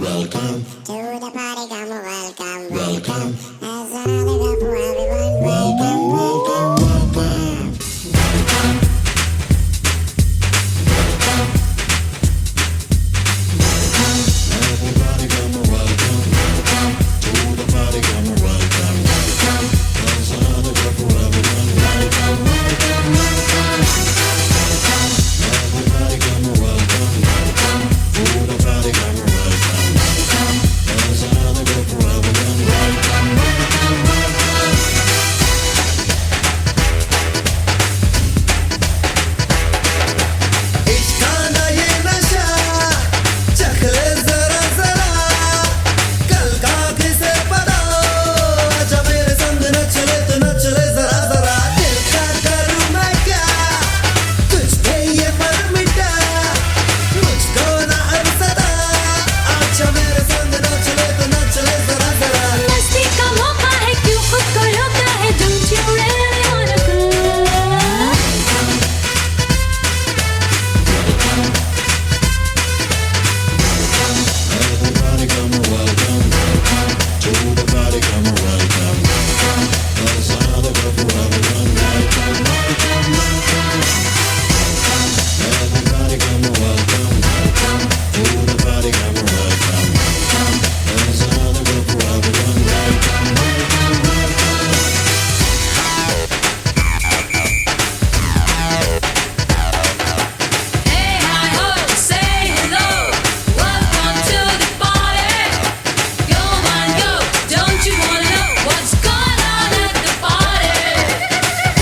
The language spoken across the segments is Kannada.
welcome to the party. Come welcome, welcome. As another cup for everyone. Welcome, welcome, welcome. Everybody come welcome to the party. Come welcome. As another cup for everyone. Welcome, welcome, welcome. Everybody come welcome to the party. Come welcome. As another cup for everyone. Welcome, welcome, welcome. इश्काना ये नशा चखले जरा जरा कल का किसे पता जब मेरे संग न चले तो न चले जरा जरा दिल का करूं मैं क्या तुझ पे ये मर मिटा मुझको ना अब सता अच्छा मेरे संग न चले तो न चले जरा जरा मस्ती का मौका है क्यों खुद को रोका है don't you really wanna go Everybody come welcome to the party. Come welcome. As another cup for everyone. Welcome, welcome, welcome. Everybody come welcome to the party. Come welcome. As another cup for everyone. Welcome, welcome, welcome. Hey hi ho say hello welcome to the party go on go don't you wanna know what's going on at the party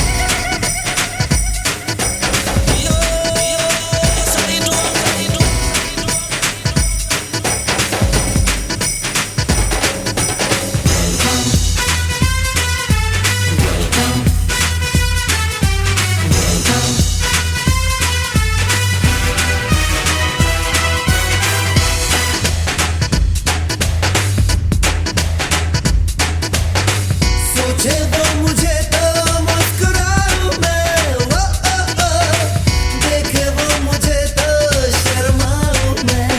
सोचे वो मुझे तो मुस्कुराऊं मैं वो देखे वो मुझे तो शर्माऊं मैं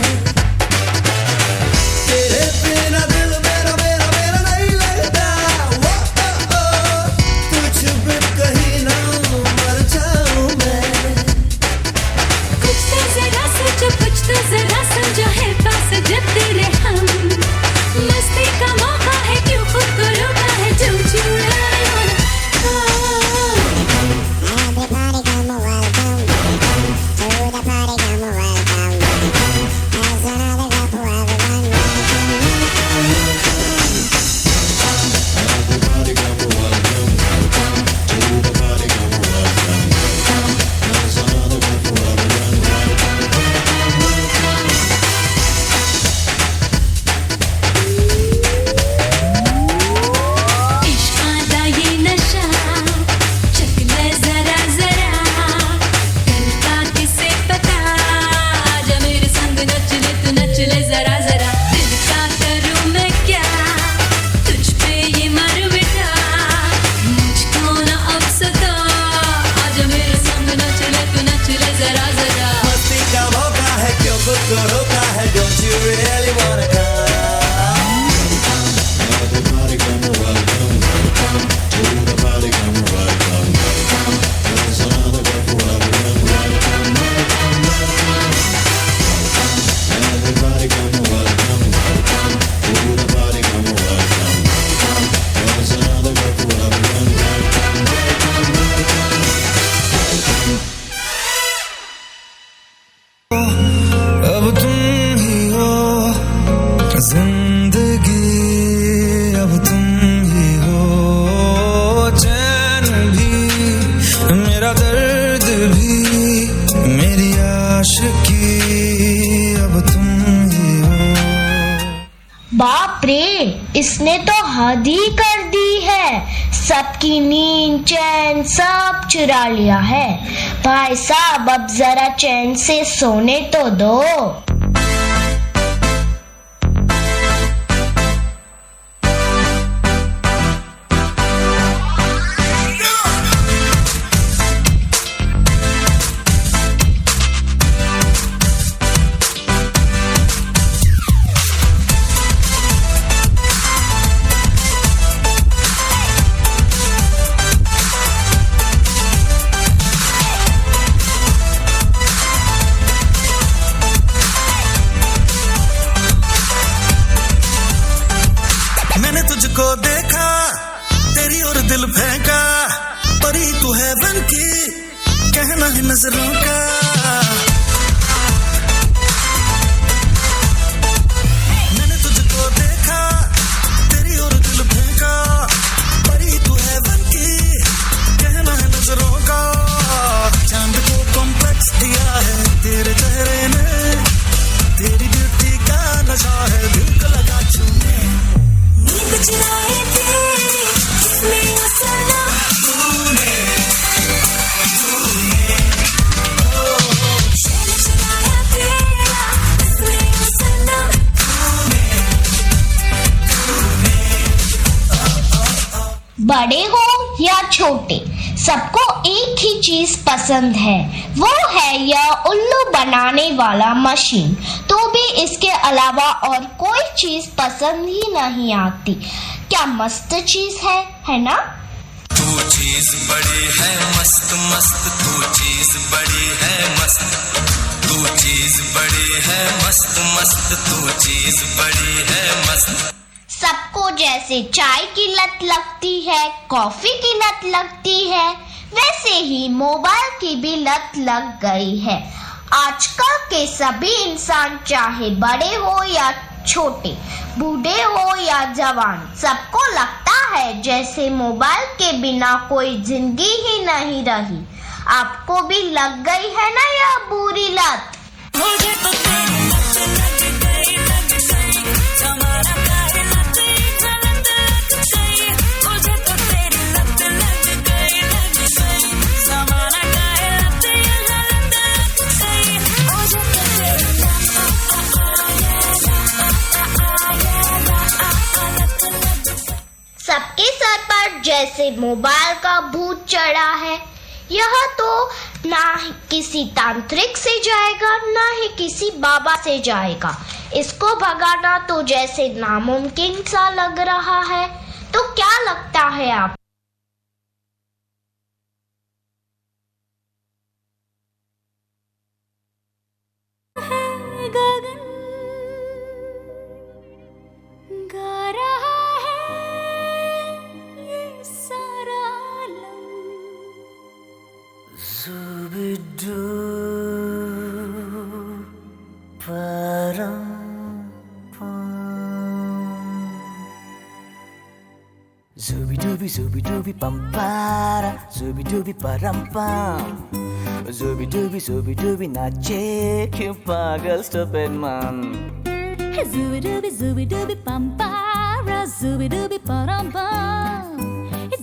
तेरे बिना दिल मेरा मेरा मेरा नहीं लगता वो तुझ बिन कहीं ना मर जाऊं मैं कुछ तो जरा सोचो कुछ तो जरा समझो है पास जब तेरे हम मस्ती का मौका है क्यों खुद को रोका है don't you really wanna go Everybody come welcome to the party. Come welcome. As another cup for everyone. Welcome, welcome, welcome. Everybody come welcome to the party. Come welcome. As another cup for everyone. Welcome, welcome, welcome. इश्क का ये नशा चखले जरा जरा कल का किसे पता आजा मेरे संग न चले तो न चले जरा जरा दिल का करूं मैं क्या तुझ पे ये मर मिटा मुझको ना अब सता आजा मेरे संग न चले तो न चले जरा जरा मस्ती का मौका है क्यों खुद को रोका है don't you really wanna come Everybody come welcome to the party. Come welcome. As another cup for everyone. Welcome, welcome, welcome. Everybody come welcome to the party. Come welcome. As another cup for everyone. Welcome, welcome, welcome. अब तुम ही हो जिंदगी अब तुम ही हो चैन भी मेरा दर्द भी मेरी आशिकी अब तुम ही हो बाप रे इसने तो हद ही कर दी है सबकी नींद चैन सब चुरा लिया है भाई साहब अब जरा चैन से सोने तो दो देखा तेरी और दिल फेंका परी तू है बन की कहना है नजरों का मैंने तुझको देखा तेरी और दिल फेंका परी तू है बन की कहना है नजरों का चांद को कॉम्प्लेक्स दिया है तेरे चेहरे ने तेरी ब्यूटी का नशा है दिल को लगा छूने नींद चुराए तेरी किसने असरा तूने शहर चुराया तेरा किसने असरा बड़े हो या छोटे सबको एक ही चीज पसंद है, वो है यह उल्लू बनाने वाला मशीन। तो भी इसके अलावा और कोई चीज पसंद ही नहीं आती। क्या मस्त चीज है ना? तू चीज बड़ी है मस्त मस्त तू चीज बड़ी है मस्त तू चीज बड़ी है मस्त मस्त तू चीज बड़ी है मस्त। सबको जैसे चाय की लत लगती है, कॉफी की लत लगती है, वैसे ही मोबाइल की भी लत लग गई है। आजकल के सभी इंसान चाहे बड़े हो या छोटे, बूढ़े हो या जवान, सबको लगता है जैसे मोबाइल के बिना कोई जिंदगी ही नहीं रही। आपको भी लग गई है ना यह बुरी लत? मुझे तो तेरी लत लग गई जमाना काहे लत लग गई मुझे तो तेरी लत लग गई जमाना काहे लत लग गई मुझे तो तेरी सबके सर पर जैसे मोबाइल का भूत चढ़ा है। यह तो ना ही किसी तांत्रिक से जाएगा ना ही किसी बाबा से जाएगा। इसको भगाना तो जैसे नामुमकिन सा लग रहा है। तो क्या लगता है आप? गगन गा रहा है ये सारा आलम Zubidu param Zubidubi pampara Zubidubi parampam Zubidubi nache क्यों पागल stupid man Zubidubi pampara Zubidubi parampam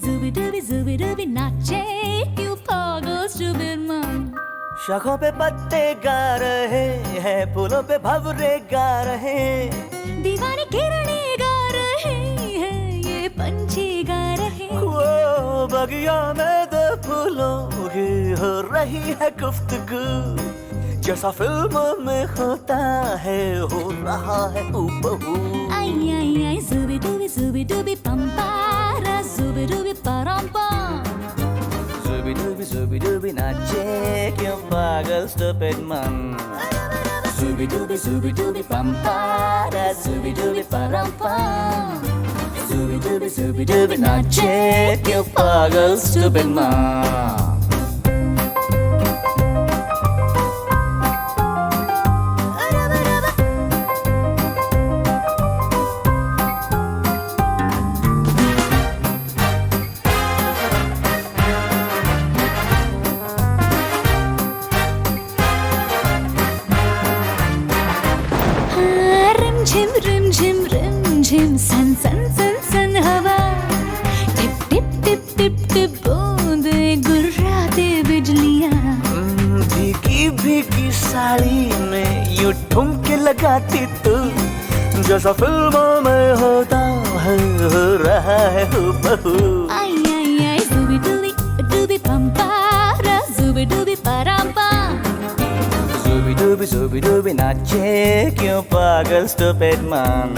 Zubidubi nache क्यों पागल stupid man शाखों पे पत्ते गा रहे हैं फूलों पे भंवरे गा रहे दीवानी किरणें गा रहे हैं ये पंछी गा रहे वो बगिया में दो फूलों की हो रही है गुफ्तगू जैसा फिल्मों में होता है हो रहा है हूबहू आई आई आई Zubidubi pampara Zubidubi parampam Zubidubi nache क्यों पागल stupid man Zubidubi pampara Zubidubi parampam Zubidubi nache क्यों पागल stupid man रिम झिम सन सन सन सन हवा tip tip tip tip tip बूंदे गुर्राते बिजलियां भीगी भीगी साड़ी में यूं ठुमके लगाती तू जैसा फिल्मों में होता है हो रहा है हूबहू आई आई आई Zubidubi pampara Zubidubi parampam Zubidubi nache क्यों पागल stupid man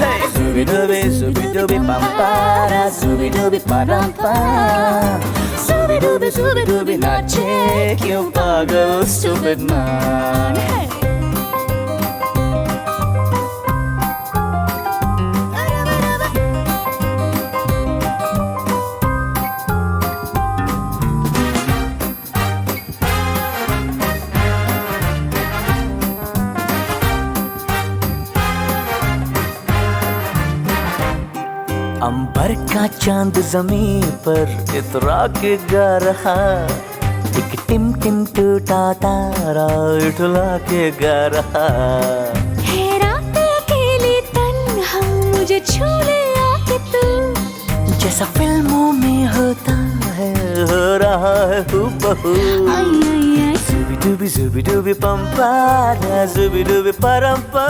Hey Zubidubi pampara Zubidubi parampam Zubidubi nache क्यों पागल stupid man अंबर का चांद जमीन पर इतरा के गा रहा, एक टिम टिम टूटा तारा उठला के गा रहा। है रात अकेली तन्हा मुझे छू ले आके तू, जैसा फिल्मों में होता है हो रहा है हूबहू। जुबी डूबी पंपारा जुबी डूबी परम्पा,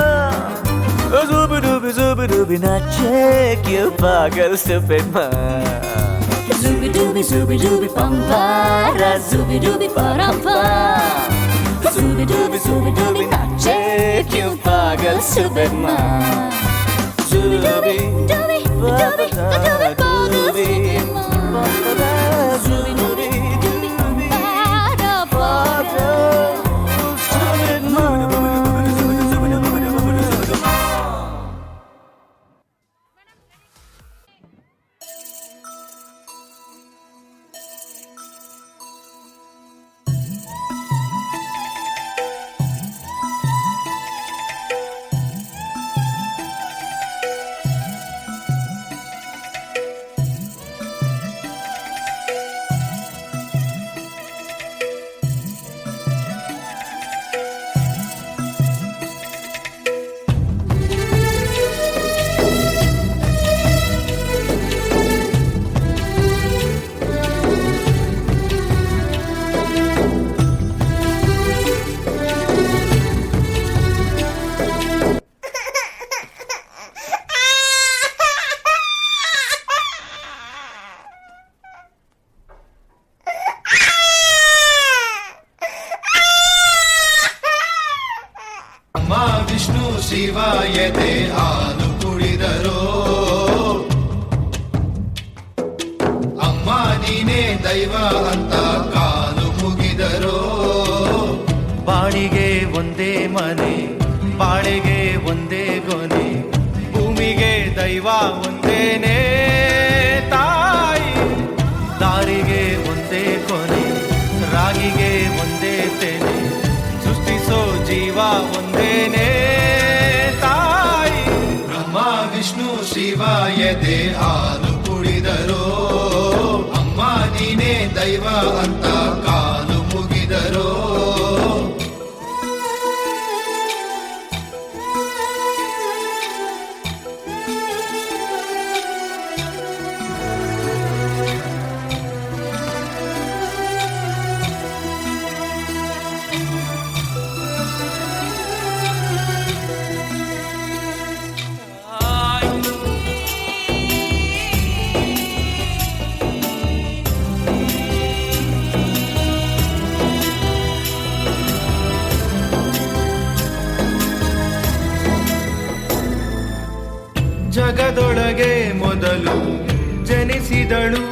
जुबी डूबी नाचे क्यों पागल सफेद माँ। जुबी डूबी पंपारा जुबी डूबी परम्पा, जुबी डूबी नाचे क्यों पागल सफेद माँ। डूबी डूबी डूबी डूबी पागल जुबी डूबी डूबी पारा पागल। ವಿಷ್ಣು ಶಿವಾಯದೆ ಹಾಲು ಕುಡಿದರೋ, ಅಮ್ಮ ನೀನೇ ದೈವ ಅಂತ ಕಾಲು ಮುಗಿದರೋ। ಬಾಳಿಗೆ ಒಂದೇ ಮನೆ ಬಾಳೆಗೆ ಒಂದೇ ಗೊನೆ, ಭೂಮಿಗೆ ದೈವ ಒಂದೇನೆ ತಾಯಿ। ದಾರಿಗೆ ಒಂದೇ ಕೊನೆ ರಾಗಿಗೆ ಒಂದೇ ತೆನೆ, ಸೃಷ್ಟಿಸೋ ಜೀವ ಒಂದೇನೆ ತಾಯಿ। ಬ್ರಹ್ಮ ವಿಷ್ಣು ಶಿವ ಎದೆ ಹಾಲು ಕುಡಿದರೋ, ಅಮ್ಮ ನೀನೇ ದೈವ ಅಂತ ಕಾಲು ಮುಗಿದರೋ। ಜಗದೊಳಗೆ ಮೊದಲು ಜನಿಸಿದಳು,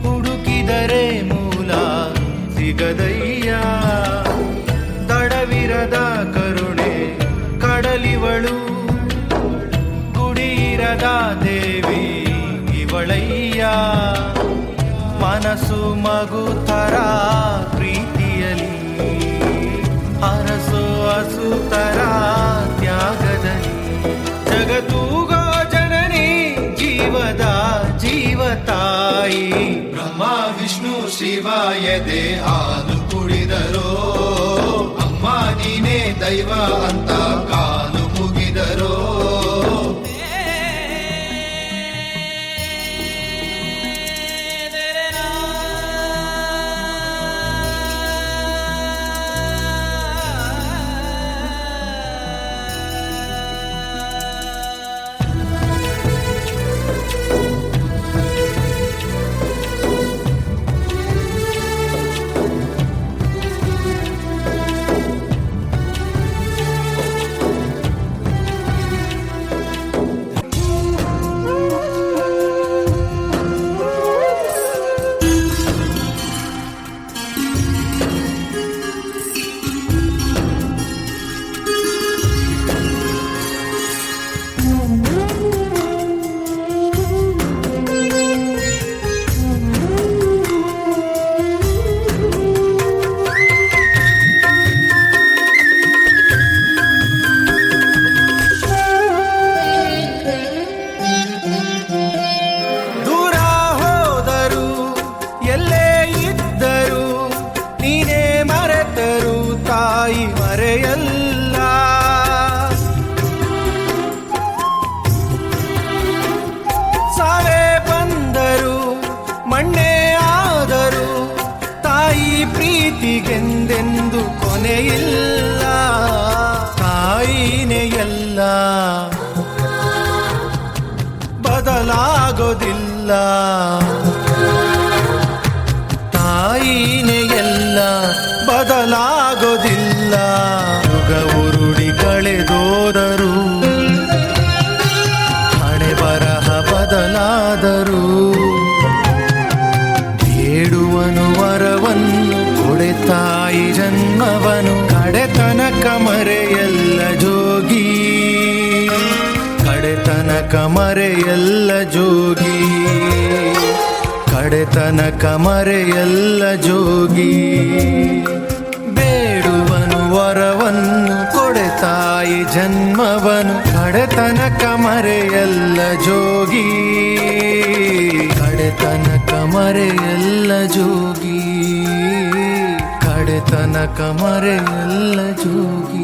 ಹುಡುಕಿದರೆ ಮೂಲ ಸಿಗದಯ್ಯ। ತಡವಿರದ ಕರುಣೆ ಕಡಲಿವಳು, ಗುಡಿಯಿರದ ದೇವಿ ಇವಳಯ್ಯ। ಮನಸ್ಸು ಮಗುತರ ಪ್ರೀತಿಯಲಿ, ಅರಸು ಹಸುತರ ತ್ಯಾಗದಲ್ಲಿ। ಜಗತ್ತೂಗೋ ಜನನಿ ಜೀವದ ಜೀವತಾಯಿ। ಬ್ರಹ್ಮ ವಿಷ್ಣು ಶಿವ ಎದೆ ಹಾಲು ಕುಡಿದರೋ, ಅಮ್ಮ ನೀನೇ ದೈವ ಅಂತ ಕಾಲು ಮುಗಿದರೋ। ಎಲ್ಲ ಬದಲಾಗೋದಿಲ್ಲ, ತಾಯಿನೇ ಎಲ್ಲ ಬದಲಾಗೋದಿಲ್ಲ. ಯುಗ ಉರುಳಿ ಕಳೆದೋದರು, ಹಣೆ ಬರಹ ಬದಲಾದರು, ಬೇಡುವನು ವರವನ್ನು ಕೊಡೆ ತಾಯಿ ಜನ್ಮವನು. ಕಡೆತನಕ ಮರೆಯಲ್ಲ ಜೋಗಿ, ಕಡೆತನಕ ಮರೆಯಲ್ಲ ಜೋಗಿ, ಕಡೆತನಕ ಮರೆಯಲ್ಲ ಜೋಗಿ. ಬೇಡುವನು ವರವನ್ನು ಕೊಡೆ ತಾಯಿ ಜನ್ಮವನು, ಕಡೆತನಕ ಮರೆಯಲ್ಲ ಜೋಗಿ, ಕಡೆತನಕ ಮರೆಯಲ್ಲ ಜೋಗಿ, ಕಡೆತನಕ ಮರೆಯಲ್ಲ ಜೋಗಿ.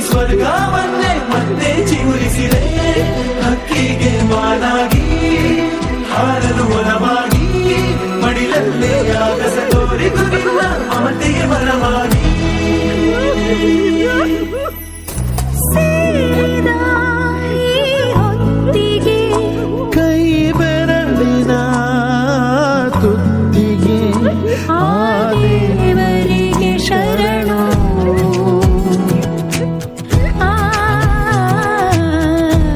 ಸ್ವರ್ಗವನ್ನೇ ಮತ್ತೆ ಚಿಗುರಿಸಿದೆ, ಹಕ್ಕಿಗೆ ಮಾನಾಗಿ ಹಾರಲು ಒಲವಾಗಿ, ಮಡಿಲಲ್ಲೇ ಆಗಸ ತೋರಿದು ನಿನ್ನ ಮಮತೆಗೆ ಬಲವಾಗಿ. ಕೈ ಬೆರಳಿನ ತುತ್ತಿಗೆ ದೇವರಿಗೆ ಶರಣು,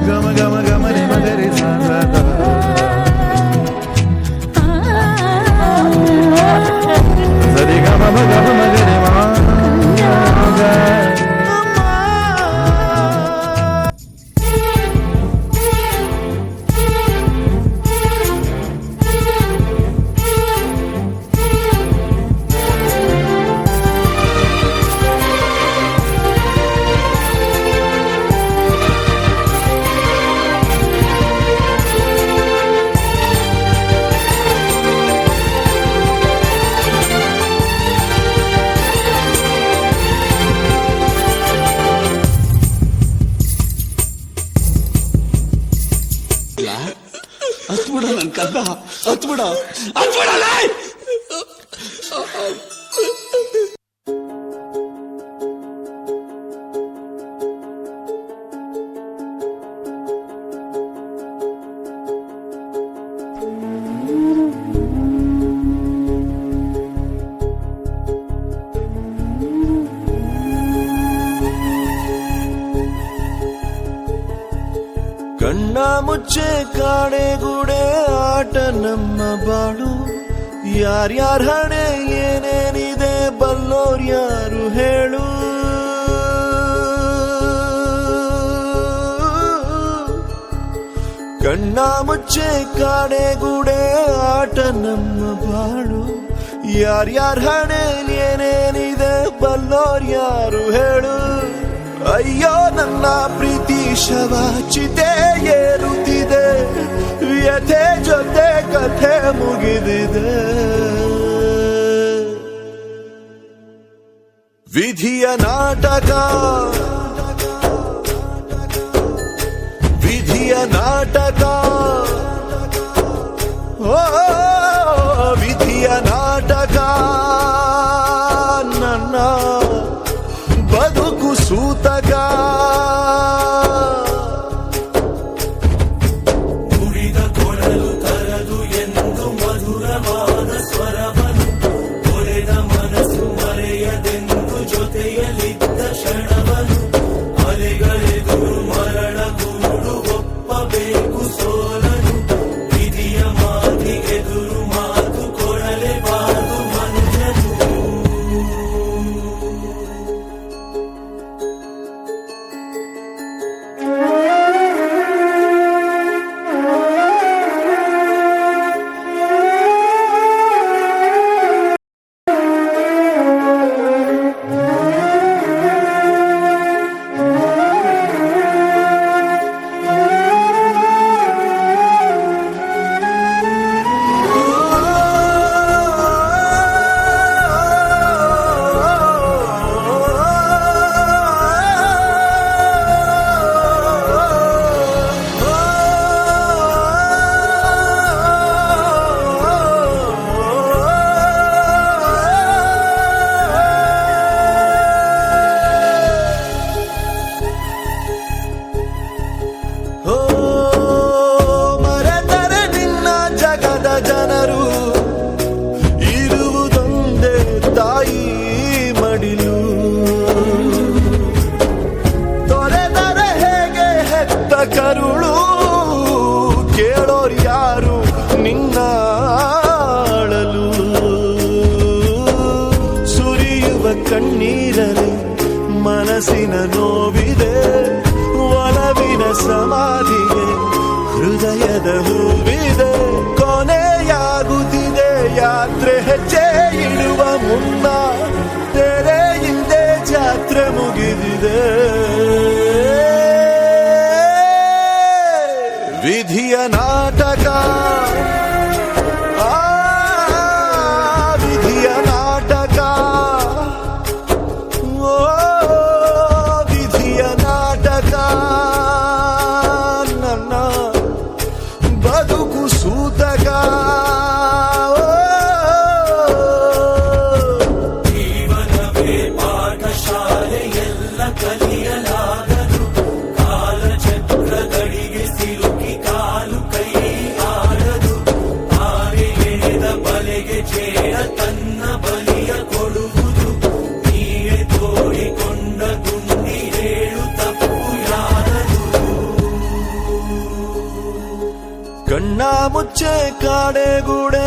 ಗಮ ಗಮ ಗಮನೆ ಮಗರಿ ಸಾಗದ ಸರಿ ಗಮ ಗಮ ಮಗರಿ ಹತ್ಬಿಡ ನನ್ ಕದ್ದ, ಹತ್ಬಿಡ ಹತ್ಬಿಡಲ್ಲ. ಕಣ್ಣ ಮುಚ್ಚೆ ಕಾಡೆಗೂಡೆ ಆಟ ನಮ್ಮ ಬಾಳು, ಯಾರ್ಯಾರ ಹಣೆ ಏನೇನಿದೆ ಬಲ್ಲೋರ್ ಯಾರು ಹೇಳು. ಕಣ್ಣ ಮುಚ್ಚೆ ಕಾಡೆಗೂಡೆ ಆಟ ನಮ್ಮ ಬಾಳು, ಯಾರ್ಯಾರ ಹಣೆ ಏನೇನಿದೆ ಬಲ್ಲೋರ್ ಯಾರು ಹೇಳು. ಅಯ್ಯೋ ನನ್ನ ಪ್ರೀತಿ ಶವ ಚಿತೆ ಏರುತ್ತಿದೆ, ವ್ಯಥೆ ಜೊತೆ ಕಥೆ ಮುಗಿದಿದೆ. ವಿಧಿಯ ನಾಟಕ, ವಿಧಿಯ ನಾಟಕ, ಓ ವಿಧಿಯ ನಾಟಕ, ನನ್ನ ಬದುಕು ಸೂತಕ. ಕರುಳು ಕೇಳೋರು ಯಾರು ನಿನ್ನ ಅಳಲು. ಸುರಿಯುವ ಕಣ್ಣೀರಲಿ ಮನಸ್ಸಿನ ನೋವಿದೆ, ಒಲವಿನ ಸಮಾಧಿಗೆ ಹೃದಯದ ಹೂವಿದೆ. ಕೊನೆಯಾಗುತ್ತಿದೆ ಯಾತ್ರೆ, ಹೆಜ್ಜೆ ಇಡುವ ಮುನ್ನ ತೆರೆ ಹಿಂದೆ ಜಾತ್ರೆ ಮುಗಿದಿದೆ. ವಿಧಿಯ ನಾಟಕ, ವಿಧಿಯ ನಾಟಕ, ಓ ವಿಧಿಯ ನಾಟಕ, ನನ್ನ ಬದುಕು ಸೂತಕ. ಜೀವನವೇ ಪಾಠಶಾಲೆ, ಎಲ್ಲ ಕಲಿಯಲಾಗದು. ಕಾಲಚಕ್ರದಡಿಗೆ ಸಿಲುಕಿ ಕಾಲು ಕೈ ಆಡದು. ಆರೆ ಎಳೆದ ಬಲೆಗೆ ಚೇರ ತನ್ನ ಬಲಿಯ ಕೊಡುವುದು. ನೀಯೇ ತೋಡಿಕೊಂಡ ಗುಂಡಿ ಹೇಳು ತಪ್ಪು ಯಾರದು. ಕಣ್ಣ ಮುಚ್ಚೆ ಕಾಡೆಗೂಡೆ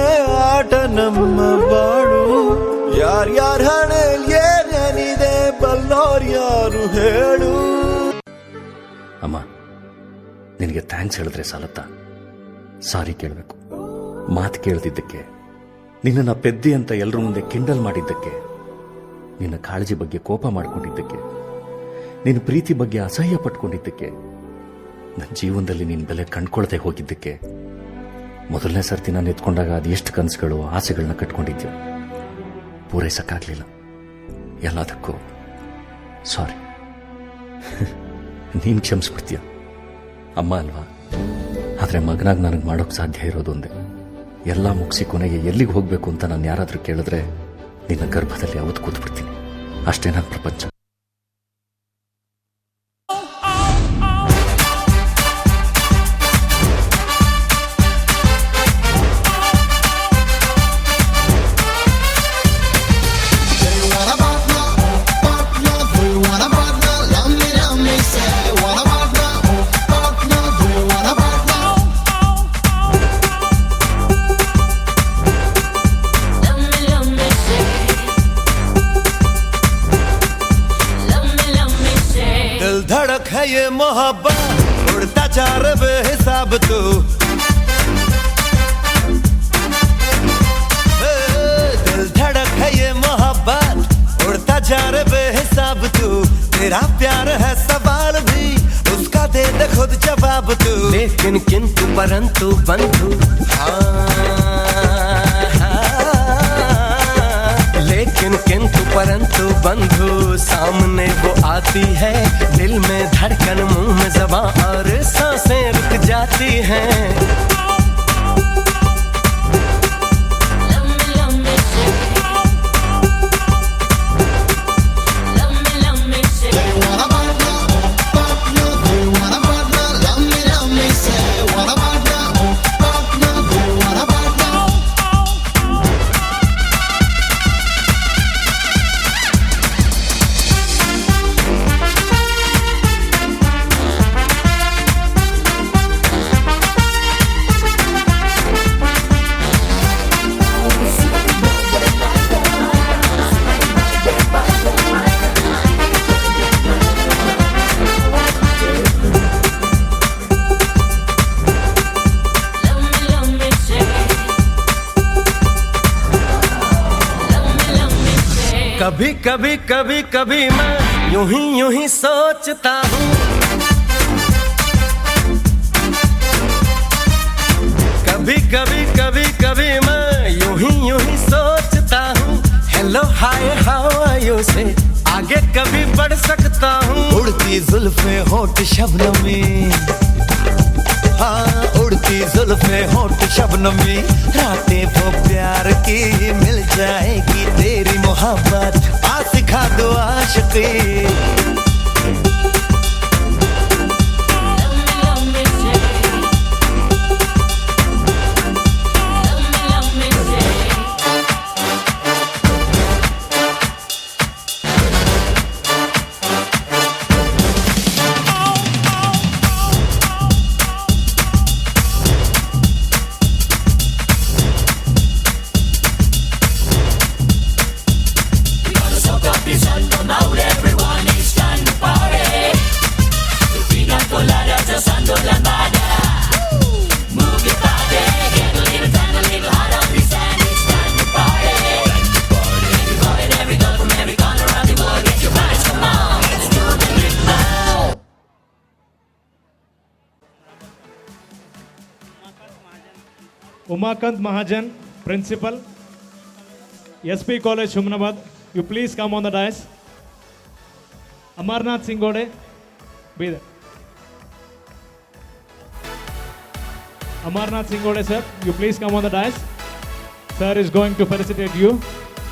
ಆಟ ನಮ್ಮ ಬಾಳು. ಯಾರ್ಯಾರ ಹಣೆ ಏನೇನಿದೆ ಬಲ್ಲೋರ್ ಯಾರು ಹೇಳು. ಅಮ್ಮ, ನಿನಗೆ ಥ್ಯಾಂಕ್ಸ್ ಹೇಳಿದ್ರೆ ಸಾಲತ್ತಾ? ಸಾರಿ ಕೇಳಬೇಕು. ಮಾತು ಕೇಳ್ತಿದ್ದಕ್ಕೆ, ನಿನ್ನ ಪೆದ್ದಿ ಅಂತ ಎಲ್ಲರ ಮುಂದೆ ಕಿಂಡಲ್ ಮಾಡಿದ್ದಕ್ಕೆ, ನಿನ್ನ ಕಾಳಜಿ ಬಗ್ಗೆ ಕೋಪ ಮಾಡಿಕೊಂಡಿದ್ದಕ್ಕೆ, ನಿನ್ನ ಪ್ರೀತಿ ಬಗ್ಗೆ ಅಸಹ್ಯ ಪಟ್ಕೊಂಡಿದ್ದಕ್ಕೆ, ನನ್ನ ಜೀವನದಲ್ಲಿ ನಿನ್ನ ಬೆಲೆ ಕಂಡ್ಕೊಳ್ದೆ ಹೋಗಿದ್ದಕ್ಕೆ, ಮೊದಲನೇ ಸರ್ತಿ ನಾನು ಎತ್ಕೊಂಡಾಗ ಅದೆಷ್ಟು ಕನಸುಗಳು ಆಸೆಗಳನ್ನ ಕಟ್ಕೊಂಡಿದ್ದೆ, ಪೂರೈಸಕ್ಕಾಗಲಿಲ್ಲ. ಎಲ್ಲದಕ್ಕೂ ಸಾರಿ. ನೀನು ಕ್ಷಮಿಸ್ಬಿಡ್ತೀಯ ಅಮ್ಮ ಅಲ್ವಾ? ಆದರೆ ಮಗನಾಗಿ ನನಗೆ ಮಾಡೋಕ್ಕೆ ಸಾಧ್ಯ ಇರೋದೊಂದೇ. ಎಲ್ಲ ಮುಗಿಸಿ ಕೊನೆಗೆ ಎಲ್ಲಿಗೆ ಹೋಗಬೇಕು ಅಂತ ನಾನು ಯಾರಾದರೂ ಕೇಳಿದ್ರೆ ನಿನ್ನ ಗರ್ಭದಲ್ಲಿ ಅವತ್ತು ಕೂತ್ಬಿಡ್ತೀನಿ. ಅಷ್ಟೇ ನನ್ನ ಪ್ರಪಂಚ. धड़क है ये मोहब्बत, उड़ता जा रहा बेहिसाब तू. दिल धड़क है ये मोहब्बत, उड़ता जा रहा बेहिसाब तू. तेरा प्यार है सवाल भी, उसका दे दे खुद जवाब तू. लेकिन किंतु परंतु बंधु, हाँ बंधु सामने वो आती है, दिल में धड़कन मुंह में ज़बां और सांसें रुक जाती हैं। कभी कभी कभी कभी मैं यूं ही सोचता हूँ, कभी कभी कभी कभी मैं यूं ही सोचता हूँ। Hello hi how are you से आगे कभी बढ़ सकता हूँ। उड़ती जुल्फे होठ शबनमी, हाँ उड़ती जुल्फे होठ शबनमी, रातें वो प्यार की मिल जाएगी तेरी मोहब्बत आ सिखा दो आशिकी। Umakant Mahajan, Principal, SP College, Humnabad, you please come on the dais. Amarnath Singode, be there. Amarnath Singode, sir, you please come on the dais. Sir is going to felicitate you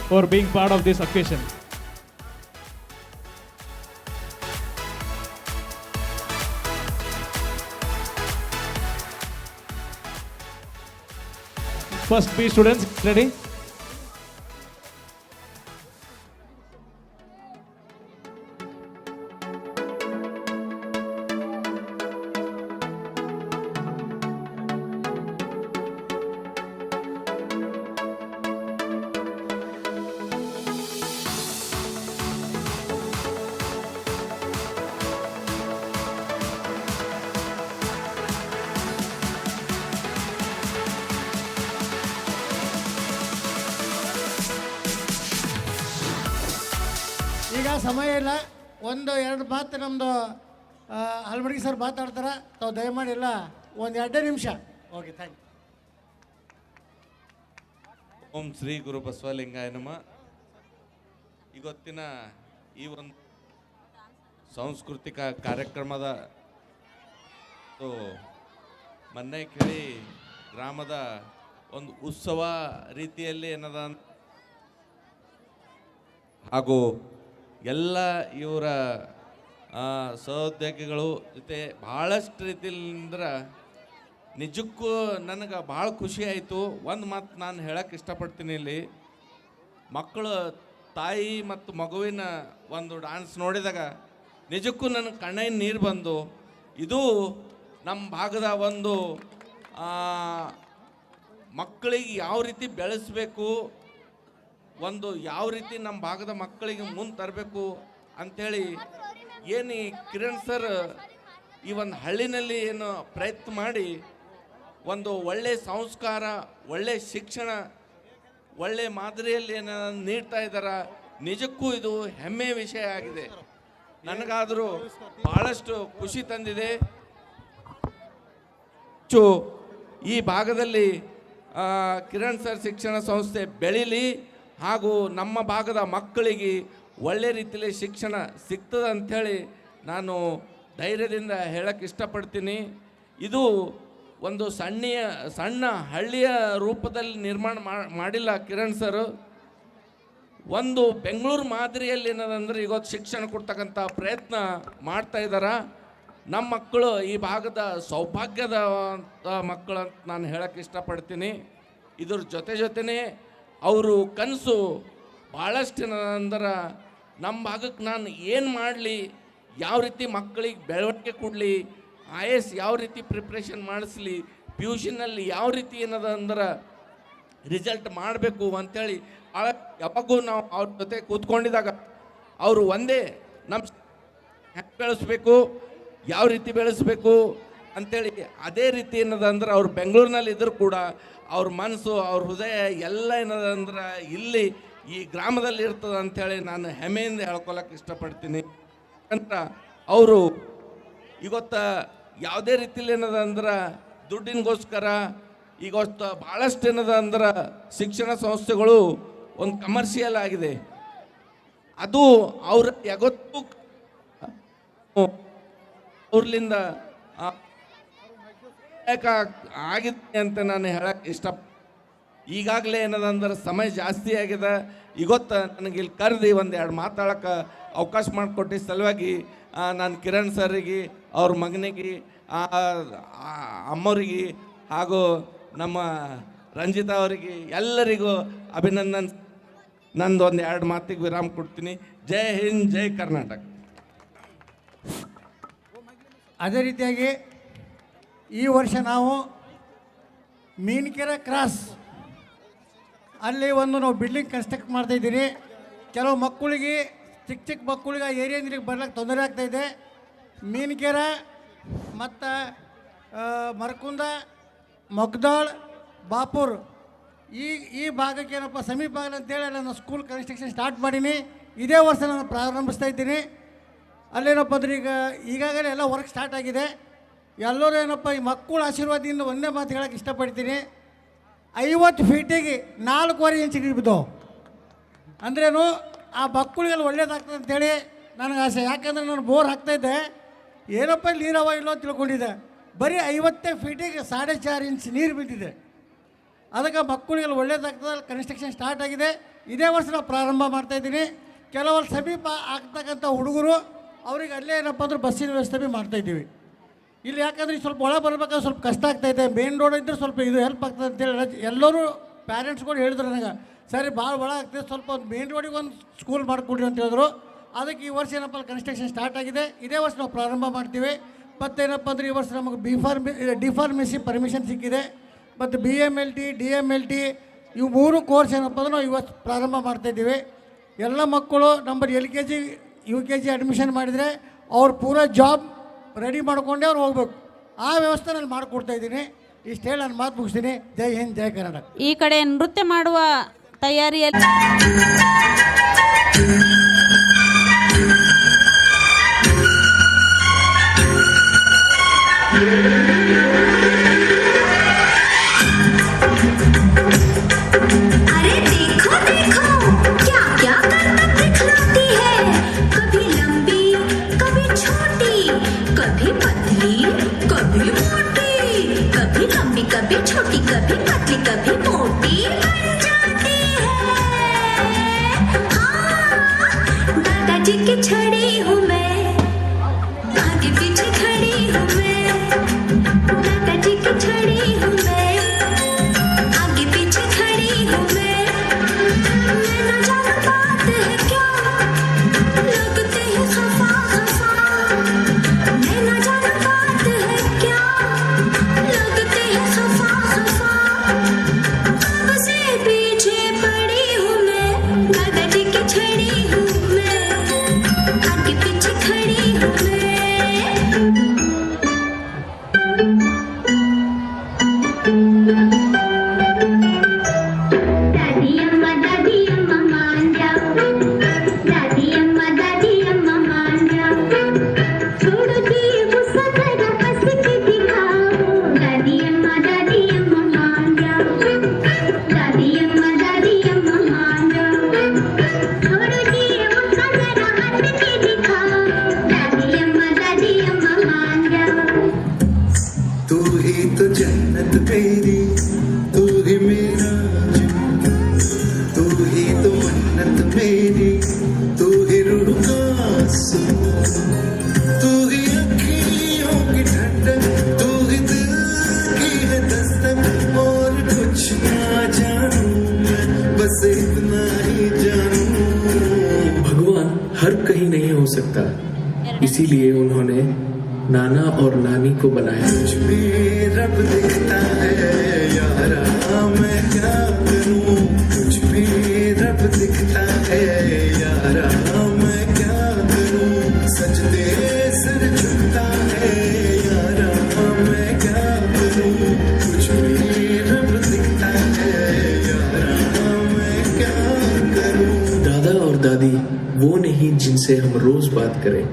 for being part of this occasion. First P students, ready? ಈಗ ಸಮಯ ಇಲ್ಲ, ಒಂದು ಎರಡು ಮಾತು ನಮ್ಮದು ಹಲ್ಬರ್ಗಿ ಸರ್ ಮಾತಾಡ್ತಾರೆ, ತಾವು ದಯಮಾಡಿ ಇಲ್ಲ ಒಂದು 2 ನಿಮಿಷ. Okay, thank you. ಓಂ ಶ್ರೀ ಗುರು ಬಸವಲಿಂಗಾಯ ನಮಃ. ಇವತ್ತಿನ ಈ ಒಂದು ಸಾಂಸ್ಕೃತಿಕ ಕಾರ್ಯಕ್ರಮದ ಮನ್ನೇಕೇಳಿ ಗ್ರಾಮದ ಒಂದು ಉತ್ಸವ ರೀತಿಯಲ್ಲಿ ಏನದ ಹಾಗೂ ಎಲ್ಲ ಇವರ ಸಹೋದ್ಯೋಗಿಗಳು ಜೊತೆ ಭಾಳಷ್ಟು ರೀತಿಯಿಂದ ನಿಜಕ್ಕೂ ನನಗೆ ಭಾಳ ಖುಷಿ ಆಯಿತು. ಒಂದು ಮಾತು ನಾನು ಹೇಳಕ್ಕೆ ಇಷ್ಟಪಡ್ತೀನಿ. ಇಲ್ಲಿ ಮಕ್ಕಳು ತಾಯಿ ಮತ್ತು ಮಗುವಿನ ಒಂದು ಡಾನ್ಸ್ ನೋಡಿದಾಗ ನಿಜಕ್ಕೂ ನನಗೆ ಕಣ್ಣಿನ ನೀರು ಬಂದು, ಇದು ನಮ್ಮ ಭಾಗದ ಒಂದು ಮಕ್ಕಳಿಗೆ ಯಾವ ರೀತಿ ಬೆಳೆಸಬೇಕು, ಒಂದು ಯಾವ ರೀತಿ ನಮ್ಮ ಭಾಗದ ಮಕ್ಕಳಿಗೆ ಮುಂದೆ ತರಬೇಕು ಅಂಥೇಳಿ ಏನು ಈ ಕಿರಣ್ ಸರ್ ಈ ಒಂದು ಹಳ್ಳಿನಲ್ಲಿ ಏನು ಪ್ರಯತ್ನ ಮಾಡಿ ಒಂದು ಒಳ್ಳೆಯ ಸಂಸ್ಕಾರ, ಒಳ್ಳೆಯ ಶಿಕ್ಷಣ, ಒಳ್ಳೆಯ ಮಾದರಿಯಲ್ಲಿ ಏನು ನೀಡ್ತಾ ಇದ್ದಾರೆ. ನಿಜಕ್ಕೂ ಇದು ಹೆಮ್ಮೆಯ ವಿಷಯ ಆಗಿದೆ. ನನಗಾದರೂ ಭಾಳಷ್ಟು ಖುಷಿ ತಂದಿದೆ. ಈ ಭಾಗದಲ್ಲಿ ಕಿರಣ್ ಸರ್ ಶಿಕ್ಷಣ ಸಂಸ್ಥೆ ಬೆಳೀಲಿ ಹಾಗೂ ನಮ್ಮ ಭಾಗದ ಮಕ್ಕಳಿಗೆ ಒಳ್ಳೆ ರೀತಿಯಲ್ಲಿ ಶಿಕ್ಷಣ ಸಿಗ್ತದೆ ಅಂಥೇಳಿ ನಾನು ಧೈರ್ಯದಿಂದ ಹೇಳಕ್ಕೆ ಇಷ್ಟಪಡ್ತೀನಿ. ಇದು ಒಂದು ಸಣ್ಣ ಹಳ್ಳಿಯ ರೂಪದಲ್ಲಿ ನಿರ್ಮಾಣ ಮಾಡಿಲ್ಲ ಕಿರಣ್ ಸರ್. ಒಂದು ಬೆಂಗಳೂರು ಮಾದರಿಯಲ್ಲಿ ಏನದಂದ್ರೆ ಇವತ್ತು ಶಿಕ್ಷಣ ಕೊಡ್ತಕ್ಕಂಥ ಪ್ರಯತ್ನ ಮಾಡ್ತಾ ಇದ್ದಾರೆ. ನಮ್ಮ ಮಕ್ಕಳು ಈ ಭಾಗದ ಸೌಭಾಗ್ಯದ ಮಕ್ಕಳು ಅಂತ ನಾನು ಹೇಳಕ್ಕೆ ಇಷ್ಟಪಡ್ತೀನಿ. ಇದ್ರ ಜೊತೆನೇ ಅವರು ಕನಸು ಭಾಳಷ್ಟು ಏನಂದ್ರೆ ನಮ್ಮ ಭಾಗಕ್ಕೆ ನಾನು ಏನು ಮಾಡಲಿ, ಯಾವ ರೀತಿ ಮಕ್ಕಳಿಗೆ ಬೆಳವಣಿಗೆ ಕೊಡಲಿ, IAS ಯಾವ ರೀತಿ ಪ್ರಿಪ್ರೇಷನ್ ಮಾಡಿಸ್ಲಿ, PUCನಲ್ಲಿ ಯಾವ ರೀತಿ ಏನದ ಅಂದ್ರೆ ರಿಸಲ್ಟ್ ಮಾಡಬೇಕು ಅಂಥೇಳಿ ಯಾವಾಗೂ ನಾವು ಅವ್ರ ಜೊತೆ ಕೂತ್ಕೊಂಡಿದ್ದಾಗ ಅವರು ಒಂದೇ ನಮ್ಮ ಹೆಂಗೆ ಬೆಳೆಸ್ಬೇಕು, ಯಾವ ರೀತಿ ಬೆಳೆಸ್ಬೇಕು ಅಂಥೇಳಿ ಅದೇ ರೀತಿ ಏನದ ಅಂದ್ರೆ ಅವ್ರು ಬೆಂಗಳೂರಿನಲ್ಲಿ ಇದ್ದರೂ ಕೂಡ ಅವ್ರ ಮನಸ್ಸು ಅವ್ರ ಹೃದಯ ಎಲ್ಲ ಏನದ ಅಂದ್ರೆ ಇಲ್ಲಿ ಈ ಗ್ರಾಮದಲ್ಲಿ ಇರ್ತದೆ ಅಂಥೇಳಿ ನಾನು ಹೆಮ್ಮೆಯಿಂದ ಹೇಳ್ಕೊಳಕ್ಕೆ ಇಷ್ಟಪಡ್ತೀನಿ. ಅಂತ ಅವರು ಇವತ್ತು ಯಾವುದೇ ರೀತಿಲಿ ಏನದ ಅಂದ್ರೆ ದುಡ್ಡಿನಗೋಸ್ಕರ ಇವತ್ತು ಭಾಳಷ್ಟು ಏನದ ಅಂದ್ರೆ ಶಿಕ್ಷಣ ಸಂಸ್ಥೆಗಳು ಒಂದು ಕಮರ್ಷಿಯಲ್ ಆಗಿದೆ. ಅದು ಅವ್ರ ಯಾವತ್ತೂ ಅವ್ರಲಿಂದ ಆಗಿದೆ ಅಂತ ನಾನು ಹೇಳಕ್ಕೆ ಇಷ್ಟ. ಈಗಾಗಲೇ ಏನದಂದ್ರೆ ಸಮಯ ಜಾಸ್ತಿ ಆಗಿದೆ. ಇವತ್ತು ನನಗೆ ಇಲ್ಲಿ ಕರೆದು ಒಂದೆರಡು ಮಾತಾಡೋಕ್ಕೆ ಅವಕಾಶ ಮಾಡಿಕೊಟ್ಟಿ ಸಲುವಾಗಿ ನಾನು ಕಿರಣ್ ಸರ್ರಿಗೆ, ಅವ್ರ ಮಗನಿಗೆ, ಅಮ್ಮವ್ರಿಗೆ ಹಾಗೂ ನಮ್ಮ ರಂಜಿತಾ ಅವರಿಗೆ ಎಲ್ಲರಿಗೂ ಅಭಿನಂದನೆ. ನಂದು ಒಂದೆರಡು ಮಾತಿಗೆ ವಿರಾಮ ಕೊಡ್ತೀನಿ. ಜೈ ಹಿಂದ್, ಜೈ ಕರ್ನಾಟಕ. ಅದೇ ರೀತಿಯಾಗಿ ಈ ವರ್ಷ ನಾವು ಮೀನ್ಕೆರೆ ಕ್ರಾಸ್ ಅಲ್ಲಿ ನಾವು ಬಿಲ್ಡಿಂಗ್ ಕನ್ಸ್ಟ್ರಕ್ಟ್ ಮಾಡ್ತಾಯಿದ್ದೀರಿ. ಕೆಲವು ಮಕ್ಕಳಿಗೆ ಚಿಕ್ಕ ಮಕ್ಕಳಿಗೆ ಏರಿಯಾದಲ್ಲಿ ಬರ್ಲಿಕ್ಕೆ ತೊಂದರೆ ಆಗ್ತಾಯಿದೆ. ಮೀನ್ಕೆರೆ ಮತ್ತು ಮರಕುಂದ, ಮೊಗ್ದಾಳ್, ಬಾಪೂರ್ ಈ ಭಾಗಕ್ಕೆ ಏನಪ್ಪ ಸಮೀಪ ಆಗಲ್ಲ ಅಂತೇಳಿ ನಾನು ಸ್ಕೂಲ್ ಕನ್ಸ್ಟ್ರಕ್ಷನ್ ಸ್ಟಾರ್ಟ್ ಮಾಡೀನಿ. ಇದೇ ವರ್ಷ ನಾನು ಪ್ರಾರಂಭಿಸ್ತಾ ಇದ್ದೀನಿ. ಅಲ್ಲೇನಪ್ಪ ಅಂದ್ರೆ ಈಗಾಗಲೇ ಎಲ್ಲ ವರ್ಕ್ ಸ್ಟಾರ್ಟ್ ಆಗಿದೆ. ಎಲ್ಲರೂ ಏನಪ್ಪ ಈ ಮಕ್ಕಳ ಆಶೀರ್ವಾದದಿಂದ ಒಂದೇ ಮಾತು ಹೇಳೋಕ್ಕೆ ಇಷ್ಟಪಡ್ತೀನಿ. 50 ಫೀಟಿಗೆ 4.25 ಇಂಚ್ ನೀರು ಬಿದ್ದವು ಅಂದ್ರೇನು ಆ ಮಕ್ಕಳಿಗೆಲ್ಲ ಒಳ್ಳೇದಾಗ್ತದೆ ಅಂತೇಳಿ ನನಗೆ ಆಸೆ. ಯಾಕಂದರೆ ನಾನು ಬೋರ್ ಹಾಕ್ತಾಯಿದ್ದೆ, ಏನಪ್ಪ ನೀರವ ಇಲ್ಲೋ ಅಂತ ತಿಳ್ಕೊಂಡಿದ್ದೆ. ಬರೀ 50 ಫೀಟಿಗೆ 4.5 ಇಂಚ್ ನೀರು ಬಿದ್ದಿದೆ. ಅದಕ್ಕೆ ಮಕ್ಕಳಿಗೆಲ್ಲ ಒಳ್ಳೇದಾಗ್ತದೆ. ಅಲ್ಲಿ ಕನ್ಸ್ಟ್ರಕ್ಷನ್ ಸ್ಟಾರ್ಟ್ ಆಗಿದೆ. ಇದೇ ವರ್ಷ ನಾವು ಪ್ರಾರಂಭ ಮಾಡ್ತಾಯಿದ್ದೀನಿ. ಕೆಲವರು ಸಮೀಪ ಆಗ್ತಕ್ಕಂಥ ಹುಡುಗರು ಅವ್ರಿಗೆ ಅಲ್ಲೇ ಏನಪ್ಪ ಅಂದ್ರೆ ಬಸ್ಸಿನ ವ್ಯವಸ್ಥೆ ಭೀ ಮಾಡ್ತಾಯಿದ್ದೀವಿ ಇಲ್ಲಿ. ಯಾಕಂದರೆ ಸ್ವಲ್ಪ ಒಳ ಬರ್ಬೇಕಾದ್ರೆ ಸ್ವಲ್ಪ ಕಷ್ಟ ಆಗ್ತಾಯಿದೆ. ಮೇನ್ ರೋಡ್ ಇದ್ದರೆ ಸ್ವಲ್ಪ ಇದು ಹೆಲ್ಪ್ ಆಗ್ತದೆ ಅಂತೇಳಿ ಎಲ್ಲರೂ ಪ್ಯಾರೆಂಟ್ಸ್ಗಳು ಹೇಳಿದ್ರು ನನಗೆ, ಸರಿ ಭಾಳ ಒಳ ಆಗ್ತದೆ, ಸ್ವಲ್ಪ ಒಂದು ಮೇನ್ ರೋಡಿಗೆ ಒಂದು ಸ್ಕೂಲ್ ಮಾಡಿಕೊಡ್ರಿ ಅಂತ ಹೇಳಿದ್ರು. ಅದಕ್ಕೆ ಈ ವರ್ಷ ಏನಪ್ಪ ಕನ್ಸ್ಟ್ರಕ್ಷನ್ ಸ್ಟಾರ್ಟ್ ಆಗಿದೆ. ಇದೇ ವರ್ಷ ನಾವು ಪ್ರಾರಂಭ ಮಾಡ್ತೀವಿ. ಮತ್ತೇನಪ್ಪ ಅಂದರೆ ಈ ವರ್ಷ ನಮಗೆ ಡಿಫಾರ್ಮೆಸಿ ಪರ್ಮಿಷನ್ ಸಿಕ್ಕಿದೆ. ಮತ್ತು BMLT, DMLT ಇವು 3 ಕೋರ್ಸ್ ಏನಪ್ಪ ಅಂದ್ರೆ ನಾವು ಇವತ್ತು ಪ್ರಾರಂಭ ಮಾಡ್ತಾಯಿದ್ದೀವಿ. ಎಲ್ಲ ಮಕ್ಕಳು ನಂಬರ್ LKG UKG ಅಡ್ಮಿಷನ್ ಮಾಡಿದರೆ ಅವ್ರು ಪೂರಾ ಜಾಬ್ ರೆಡಿ ಮಾಡ್ಕೊಂಡೆ ಅವ್ರು ಹೋಗ್ಬೇಕು. ಆ ವ್ಯವಸ್ಥೆ ನಾನು ಮಾಡಿಕೊಡ್ತಾಯಿದ್ದೀನಿ. ಇಷ್ಟು ಹೇಳಿ ನಾನು ಮಾತು ಮುಗಿಸ್ತೀನಿ. ಜೈ ಹಿಂದ್, ಜೈ ಕರ್ನಾಟಕ. ಈ ಕಡೆ ನೃತ್ಯ ಮಾಡುವ ತಯಾರಿಯಲ್ಲಿ अरे देखो देखो क्या क्या करतब दिखलाती है, कभी लंबी कभी छोटी, कभी पतली कभी मोटी, कभी लंबी कभी छोटी, कभी पतली कभी मोटी बन जाती है। हाँ, दादाजी की छड़ी हूँ मैं, आगे पीछे खड़ी हूँ मैं, सकता, इसीलिए उन्होंने नाना और नानी को बनाया। कुछ भी रब दिखता है यारा, मैं क्या करूं, कुछ भी रब दिखता है यारा, मैं क्या करूं, सजदे सर झुकता है यारा, मैं क्या करूं, कुछ भी रब दिखता है यारा, मैं क्या करूं। दादा और दादी वो नहीं जिनसे हम रोज बात करें,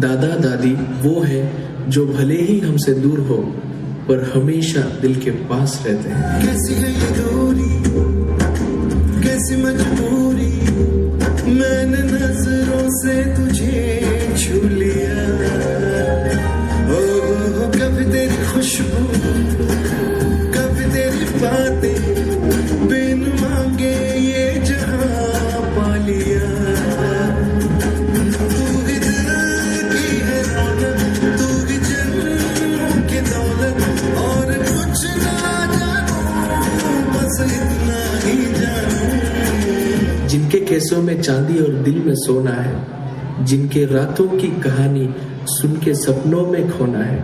दादा दादी वो है जो भले ही हमसे दूर हो पर हमेशा दिल के पास रहते हैं। कैसी है ये दूरी, कैसी मजबूरी, मैंने नजरों से तुझे छू लिया, ओ कभी तेरी खुशबू, कभी तेरी बातें, बिन मांगे ये जहां पा लिया। जिनके केसों में चांदी और दिल में सोना है, जिनके रातों की कहानी सुन के सपनों में खोना है,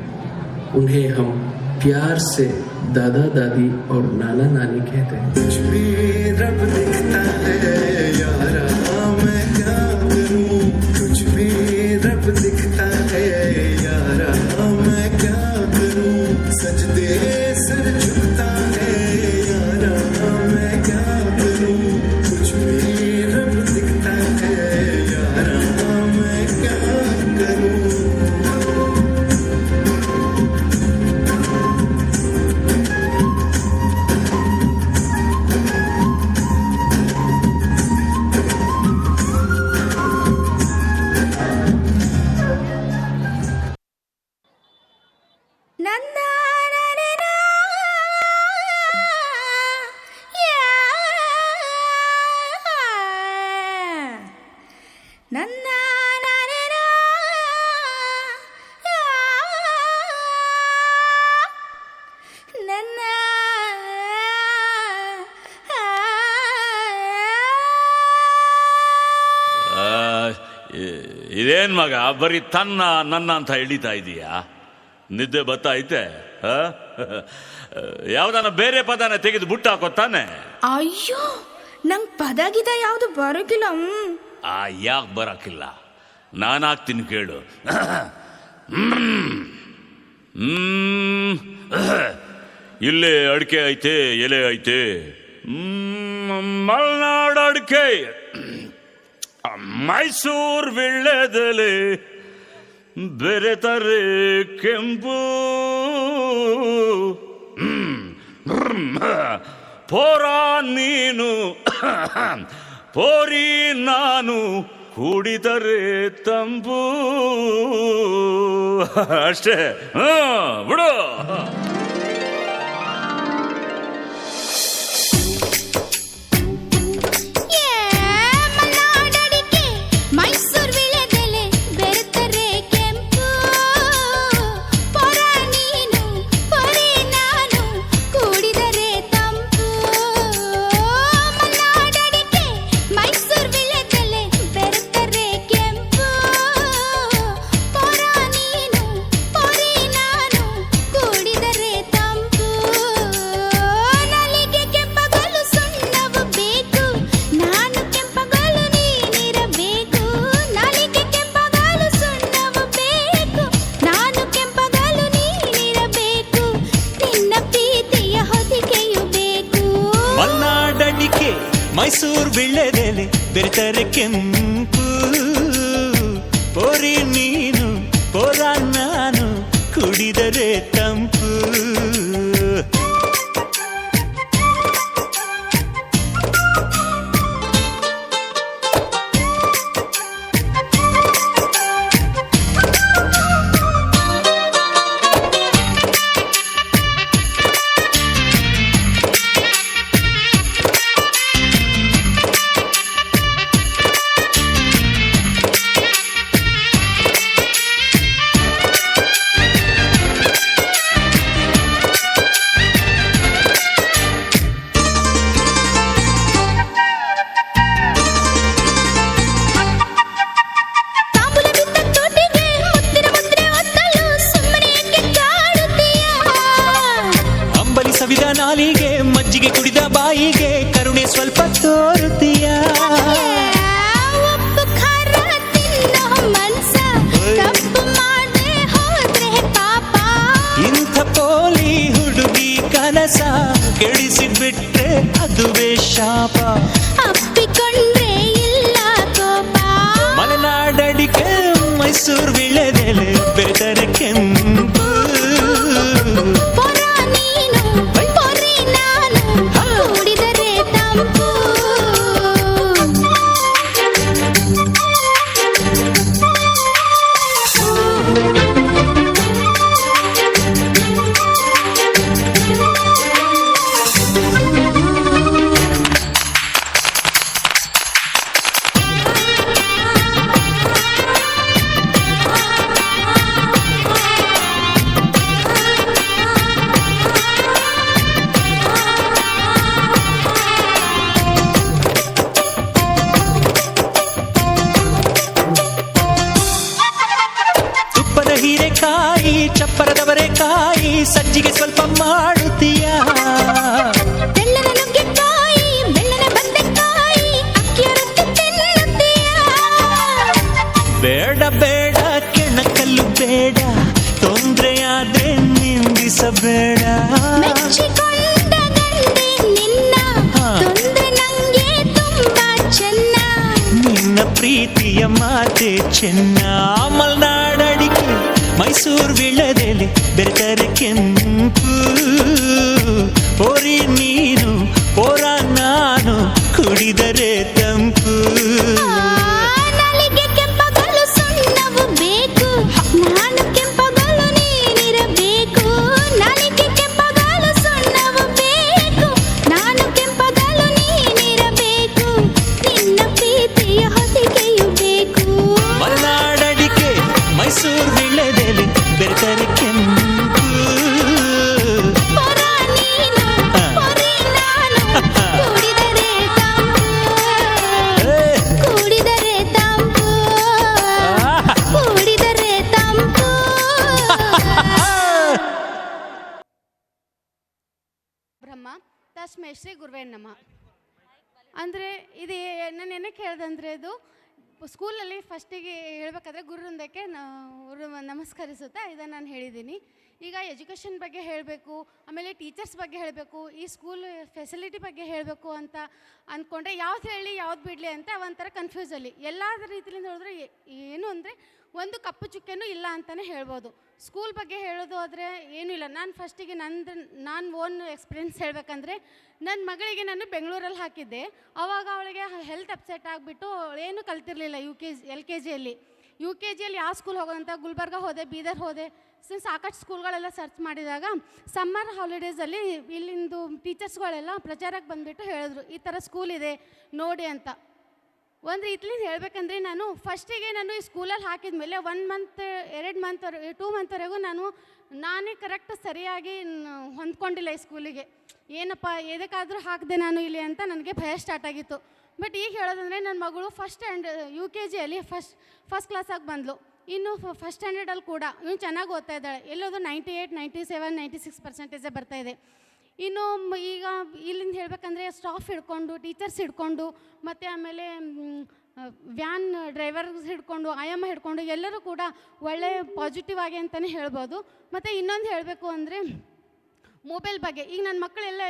उन्हें हम प्यार से दादा दादी और नाना नानी कहते हैं। कुछ भी रब दिखता है यारा, मैं क्या करूं, कुछ भी रब दिखता है यारा, मैं क्या करूं, सजदे सर झुकता है यारा, मैं क्या करूं, कुछ भी रब दिखता है यारा, मैं क्या करूं। ಇದೇನ್ ಮಗ ಬರೀ ತನ್ನ ನನ್ನ ಅಂತ ಹಿಡಿತಾ ಇದೀಯಾ? ನಿದ್ದೆ ಬತ್ತೈತೆ? ಯಾವ್ದಾನ ಬೇರೆ ಪದನ ತೆಗೆದು ಬುಟ್ಟ ಹಾಕೋತಾನೆ? ಅಯ್ಯೋ, ನಂಗೆ ಪದ ಗಿದ ಯಾವ್ದು ಬರೋಕಿಲ್ಲ. ಯಾಕೆ ಬರಕಿಲ್ಲ? ನಾನು ಹಾಕ್ತೀನಿ ಕೇಳು. ಇಲ್ಲೇ ಅಡಿಕೆ ಐತೆ, ಎಲೆ ಐತೆ, ಮಲ್ನಾಡು ಅಡಿಕೆ, ಮೈಸೂರು ವಿಳ್ಳೆದೆಲೆ, ಬೆರೆತರೆ ಕೆಂಪು, ಪೋರ ನೀನು ಪೋರಿ ನಾನು, ಕುಡಿದರೆ ತಂಪು. ಅಷ್ಟೇ, ಬಿಡು. ಮೈಸೂರು ವಿಳ್ಳೆದೆಲೆ ಬೆರೆತರೆ ಕೆಂಪು, ಪೋರಿ ನೀನು ಪೋರ ನಾನು, ಕುಡಿದರೆ ತಂಪು. ತಾಯಿಗೆ ಕರುಣೆ ಸ್ವಲ್ಪ ತೋರುತ್ತೀಯ ಒಬ್ಬ ಖಾರ ತಿನ್ನೋ ಮನ್ಸ ತಪ್ಪು ಮಾಡದೆ ಹೋದ್ರೆ ಪಾಪ ಇಂಥ ಪೋಲಿ ಹುಡುಗಿ ಕನಸ ಕೆಡಿಸಿಬಿಟ್ರೆ ಅದುವೇ ಶಾಪ ಅಪ್ಪಿಕೊಂಡ್ರೆ ಇಲ್ಲ ಕೋಪ ಮಲೆನಾಡಡಿಕೆ ಮೈಸೂರು ವಿಳೆದೆಲೆ ಬೆರೆತರೆ ಕೆಂಪು ಪೊರ ನೀನು ಪೊರೆ ನಾನು ಕೂಡಿದರೆ ತಂಪು ತುಪ್ಪದ ಹೀರೆಕಾಯಿ ಚಪ್ಪರದವರೆಕಾಯಿ ಸಜ್ಜಿಗೆ ಸ್ವಲ್ಪ ಮಾಡುತ್ತೀಯ ಬೆಳ್ಳನ ನುಗ್ಗೆಕಾಯಿ ಬೆಳ್ಳನ ಬದನೆಕಾಯಿ ಅಕ್ಕಿಯ ರೊಟ್ಟಿ ತಿನ್ನುತ್ತೀಯ ಬೇಡ ಬೇಡ ಕೆಣಕಲ್ಲು ಬೇಡ ತೊಂದ್ರೆಯಾದ್ರೆ ನಿಂದಿಸಬೇಡ ಮೆಚ್ಚಿಕೊಂಡ ಗಂಡೆ ನಿನ್ನ ತೊಂದ್ರೆ ನಂಗೆ ತುಂಬಾ ಚೆನ್ನ ನಿನ್ನ ಪ್ರೀತಿಯ ಮಾತೆ ಚೆನ್ನ ಮಲ್ನಾಡಡಿಕೆ ಮೈಸೂರು ವಿಳೆದೆಲೆ ಬೆರೆತರೆ ಕೆಂಪು ಪೋರಿ ನೀನು ಪೋರ ನಾನು ಕುಡಿದರೆ ತಂಪು ನಾಲಿಗೆ ಕೆಂಪಗಲು ಸುಣ್ಣವು ಬೇಕು ನಾನು ಕೆಂಪಗಲು ನೀನಿರಬೇಕು ನಾಲಿಗೆ ಕೆಂಪಗಲು ಸುಣ್ಣವು ಬೇಕು ನಾನು ಕೆಂಪಗಲು ನೀನಿರಬೇಕು ನಿನ್ನ ಪ್ರೀತಿಯ ಹೊದಿಕೆಯು ಬೇಕು ಮಲ್ನಾಡಡಿಕೆ ಮೈಸೂರು ವಿಳೆದೆಲೆ ಬೆರೆತರೆ ಕೆಂಪು ಪೊರ ನೀನು ಪೊರೆ ನಾನು ಕೂಡಿದರೆ ತಂಪು ಕೂಡಿದರೆ ತಂಪು ಕೂಡಿದರೆ ತಂಪು ಬ್ರಹ್ಮ ತಸ್ಮೈ ಶ್ರೀ ಗುರುವೇ ನಮಃ. ಅಂದರೆ ಇದು ನಾನು ಏನಕ್ಕೆ ಹೇಳ್ದಂದರೆ ಇದು ಸ್ಕೂಲಲ್ಲಿ ಫಸ್ಟಿಗೆ ಹೇಳ್ಬೇಕಾದ್ರೆ ಗುರುವೃಂದಕ್ಕೆ ನಮಸ್ಕರಿಸುತ್ತಾ ಇದನ್ನು ನಾನು ಹೇಳಿದ್ದೀನಿ. ಈಗ ಎಜುಕೇಷನ್ ಬಗ್ಗೆ ಹೇಳಬೇಕು, ಆಮೇಲೆ ಟೀಚರ್ಸ್ ಬಗ್ಗೆ ಹೇಳಬೇಕು, ಈ ಸ್ಕೂಲ್ ಫೆಸಿಲಿಟಿ ಬಗ್ಗೆ ಹೇಳಬೇಕು ಅಂತ ಅಂದ್ಕೊಂಡ್ರೆ ಯಾವ್ದು ಹೇಳಿ ಯಾವ್ದು ಬಿಡಲಿ ಅಂತ ಒಂಥರ ಕನ್ಫ್ಯೂಸಲ್ಲಿ ಎಲ್ಲ ರೀತಿಯಿಂದ ಹೇಳಿದ್ರೆ ಏನು ಅಂದರೆ ಒಂದು ಕಪ್ಪು ಚುಕ್ಕೆನೂ ಇಲ್ಲ ಅಂತಲೇ ಹೇಳ್ಬೋದು. ಸ್ಕೂಲ್ ಬಗ್ಗೆ ಹೇಳೋದು ಆದರೆ ಏನೂ ಇಲ್ಲ. ನಾನು ಫಸ್ಟಿಗೆ ನಾನು ಓನ್ ಎಕ್ಸ್ಪೀರಿಯೆನ್ಸ್ ಹೇಳಬೇಕಂದ್ರೆ ನನ್ನ ಮಗಳಿಗೆ ನಾನು ಬೆಂಗಳೂರಲ್ಲಿ ಹಾಕಿದ್ದೆ. ಆವಾಗ ಅವಳಿಗೆ ಹೆಲ್ತ್ ಅಪ್ಸೆಟ್ ಆಗಿಬಿಟ್ಟು ಏನೂ ಕಲ್ತಿರಲಿಲ್ಲ LKG ಯಲ್ಲಿ ಯಾವ ಸ್ಕೂಲ್ ಹೋಗೋದಂತ ಗುಲ್ಬರ್ಗ ಹೋದೆ, ಬೀದರ್ ಹೋದೆ, ಸಾಕಷ್ಟು ಸ್ಕೂಲ್ಗಳೆಲ್ಲ ಸರ್ಚ್ ಮಾಡಿದಾಗ ಸಮ್ಮರ್ ಹಾಲಿಡೇಸಲ್ಲಿ ಇಲ್ಲಿಂದು ಟೀಚರ್ಸ್ಗಳೆಲ್ಲ ಪ್ರಚಾರಕ್ಕೆ ಬಂದುಬಿಟ್ಟು ಹೇಳಿದ್ರು ಈ ಥರ ಸ್ಕೂಲ್ ಇದೆ ನೋಡಿ ಅಂತ. ಒಂದು ರೀತಿಯಿಂದ ಹೇಳಬೇಕಂದ್ರೆ ನಾನು ಫಸ್ಟಿಗೆ ನಾನು ಈ ಸ್ಕೂಲಲ್ಲಿ ಹಾಕಿದ ಮೇಲೆ 1 ಮಂತ್ 2 ಮಂತ್ 2 ಮಂತ್ವರೆಗೂ ನಾನೇ ಕರೆಕ್ಟ್ ಸರಿಯಾಗಿ ಹೊಂದ್ಕೊಂಡಿಲ್ಲ ಈ ಸ್ಕೂಲಿಗೆ. ಏನಪ್ಪ ಎದಕ್ಕಾದರೂ ಹಾಕಿದೆ ನಾನು ಇಲ್ಲಿ ಅಂತ ನನಗೆ ಭಯ ಸ್ಟಾರ್ಟ್ ಆಗಿತ್ತು. ಬಟ್ ಈಗ ಹೇಳೋದಂದರೆ ನನ್ನ ಮಗಳು UKG ಫಸ್ಟ್ ಕ್ಲಾಸಾಗಿ ಬಂದಳು. ಇನ್ನು ಫಸ್ಟ್ ಸ್ಟ್ಯಾಂಡರ್ಡಲ್ಲಿ ಕೂಡ ಇನ್ನು ಚೆನ್ನಾಗಿ ಓದ್ತಾ ಇದ್ದಾಳೆ. ಎಲ್ಲೋದು 98, 97, 96% ಬರ್ತಾಯಿದೆ. ಇನ್ನು ಈಗ ಇಲ್ಲಿಂದ ಹೇಳಬೇಕಂದ್ರೆ ಸ್ಟಾಫ್ ಹಿಡ್ಕೊಂಡು, ಟೀಚರ್ಸ್ ಹಿಡ್ಕೊಂಡು, ಮತ್ತು ಆಮೇಲೆ ವ್ಯಾನ್ ಡ್ರೈವರ್ಸ್ ಹಿಡ್ಕೊಂಡು, ಆಯಮ್ಮ ಹಿಡ್ಕೊಂಡು ಎಲ್ಲರೂ ಕೂಡ ಒಳ್ಳೆ ಪಾಸಿಟಿವ್ ಆಗಿ ಅಂತಲೇ ಹೇಳ್ಬೋದು. ಮತ್ತು ಇನ್ನೊಂದು ಹೇಳಬೇಕು ಅಂದರೆ ಮೊಬೈಲ್ ಬಗ್ಗೆ. ಈಗ ನನ್ನ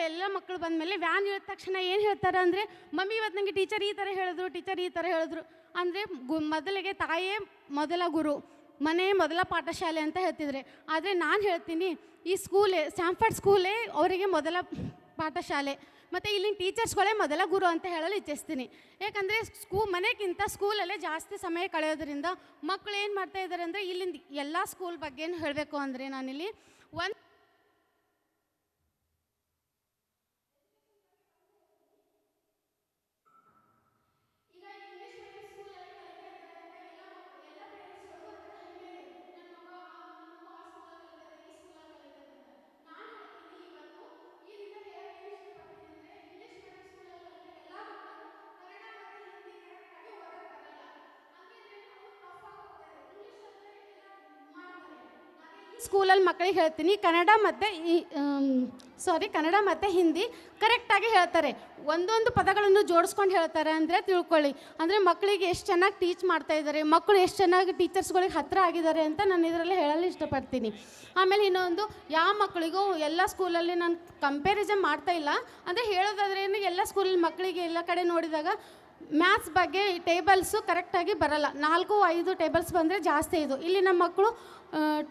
ಎಲ್ಲ ಮಕ್ಕಳು ಬಂದಮೇಲೆ ವ್ಯಾನ್ ಹೇಳಿದ ತಕ್ಷಣ ಏನು ಹೇಳ್ತಾರೆ ಅಂದರೆ, ಮಮ್ಮಿ ಇವತ್ತು ನನಗೆ ಟೀಚರ್ ಈ ಥರ ಹೇಳಿದ್ರು ಅಂದರೆ ಮೊದಲಿಗೆ ತಾಯೇ ಮೊದಲ ಗುರು, ಮನೆ ಮೊದಲ ಪಾಠಶಾಲೆ ಅಂತ ಹೇಳ್ತಿದ್ರೆ. ಆದರೆ ನಾನು ಹೇಳ್ತೀನಿ ಈ ಸ್ಟ್ಯಾನ್ಫರ್ಡ್ ಸ್ಕೂಲೇ ಅವರಿಗೆ ಮೊದಲ ಪಾಠಶಾಲೆ, ಮತ್ತು ಇಲ್ಲಿನ ಟೀಚರ್ಸ್ಗಳೇ ಮೊದಲ ಗುರು ಅಂತ ಹೇಳಲು ಇಚ್ಛಿಸ್ತೀನಿ. ಯಾಕಂದರೆ ಮನೆಗಿಂತ ಸ್ಕೂಲಲ್ಲೇ ಜಾಸ್ತಿ ಸಮಯ ಕಳೆಯೋದ್ರಿಂದ ಮಕ್ಕಳು ಏನು ಮಾಡ್ತಾ ಇದ್ದಾರೆ ಅಂದರೆ, ಇಲ್ಲಿಂದ ಎಲ್ಲ ಸ್ಕೂಲ್ ಬಗ್ಗೆ ಹೇಳಬೇಕು ಅಂದರೆ ನಾನಿಲ್ಲಿ ಸ್ಕೂಲಲ್ಲಿ ಮಕ್ಕಳಿಗೆ ಹೇಳ್ತೀನಿ, ಕನ್ನಡ ಮತ್ತು ಕನ್ನಡ ಮತ್ತು ಹಿಂದಿ ಕರೆಕ್ಟಾಗಿ ಹೇಳ್ತಾರೆ. ಒಂದೊಂದು ಪದಗಳನ್ನು ಜೋಡಿಸ್ಕೊಂಡು ಹೇಳ್ತಾರೆ ಅಂದರೆ ತಿಳ್ಕೊಳ್ಳಿ. ಅಂದರೆ ಮಕ್ಕಳಿಗೆ ಎಷ್ಟು ಚೆನ್ನಾಗಿ ಟೀಚ್ ಮಾಡ್ತಾ ಇದ್ದಾರೆ, ಮಕ್ಕಳು ಎಷ್ಟು ಚೆನ್ನಾಗಿ ಟೀಚರ್ಸ್ಗಳಿಗೆ ಹತ್ತಿರ ಆಗಿದ್ದಾರೆ ಅಂತ ನಾನು ಇದರಲ್ಲಿ ಹೇಳಲು ಇಷ್ಟಪಡ್ತೀನಿ. ಆಮೇಲೆ ಇನ್ನೊಂದು, ಯಾವ ಮಕ್ಕಳಿಗೂ ಎಲ್ಲ ಸ್ಕೂಲಲ್ಲಿ ನಾನು ಕಂಪ್ಯಾರಿಸನ್ ಮಾಡ್ತಾ ಇಲ್ಲ. ಅಂದರೆ ಹೇಳೋದಾದ್ರೆ ಎಲ್ಲ ಸ್ಕೂಲಲ್ಲಿ ಮಕ್ಕಳಿಗೆ ಎಲ್ಲ ಕಡೆ ನೋಡಿದಾಗ ಮ್ಯಾಥ್ಸ್ ಬಗ್ಗೆ ಟೇಬಲ್ಸು ಕರೆಕ್ಟಾಗಿ ಬರಲ್ಲ. 4-5 ಟೇಬಲ್ಸ್ ಬಂದರೆ ಜಾಸ್ತಿ ಇದು. ಇಲ್ಲಿ ನಮ್ಮ ಮಕ್ಕಳು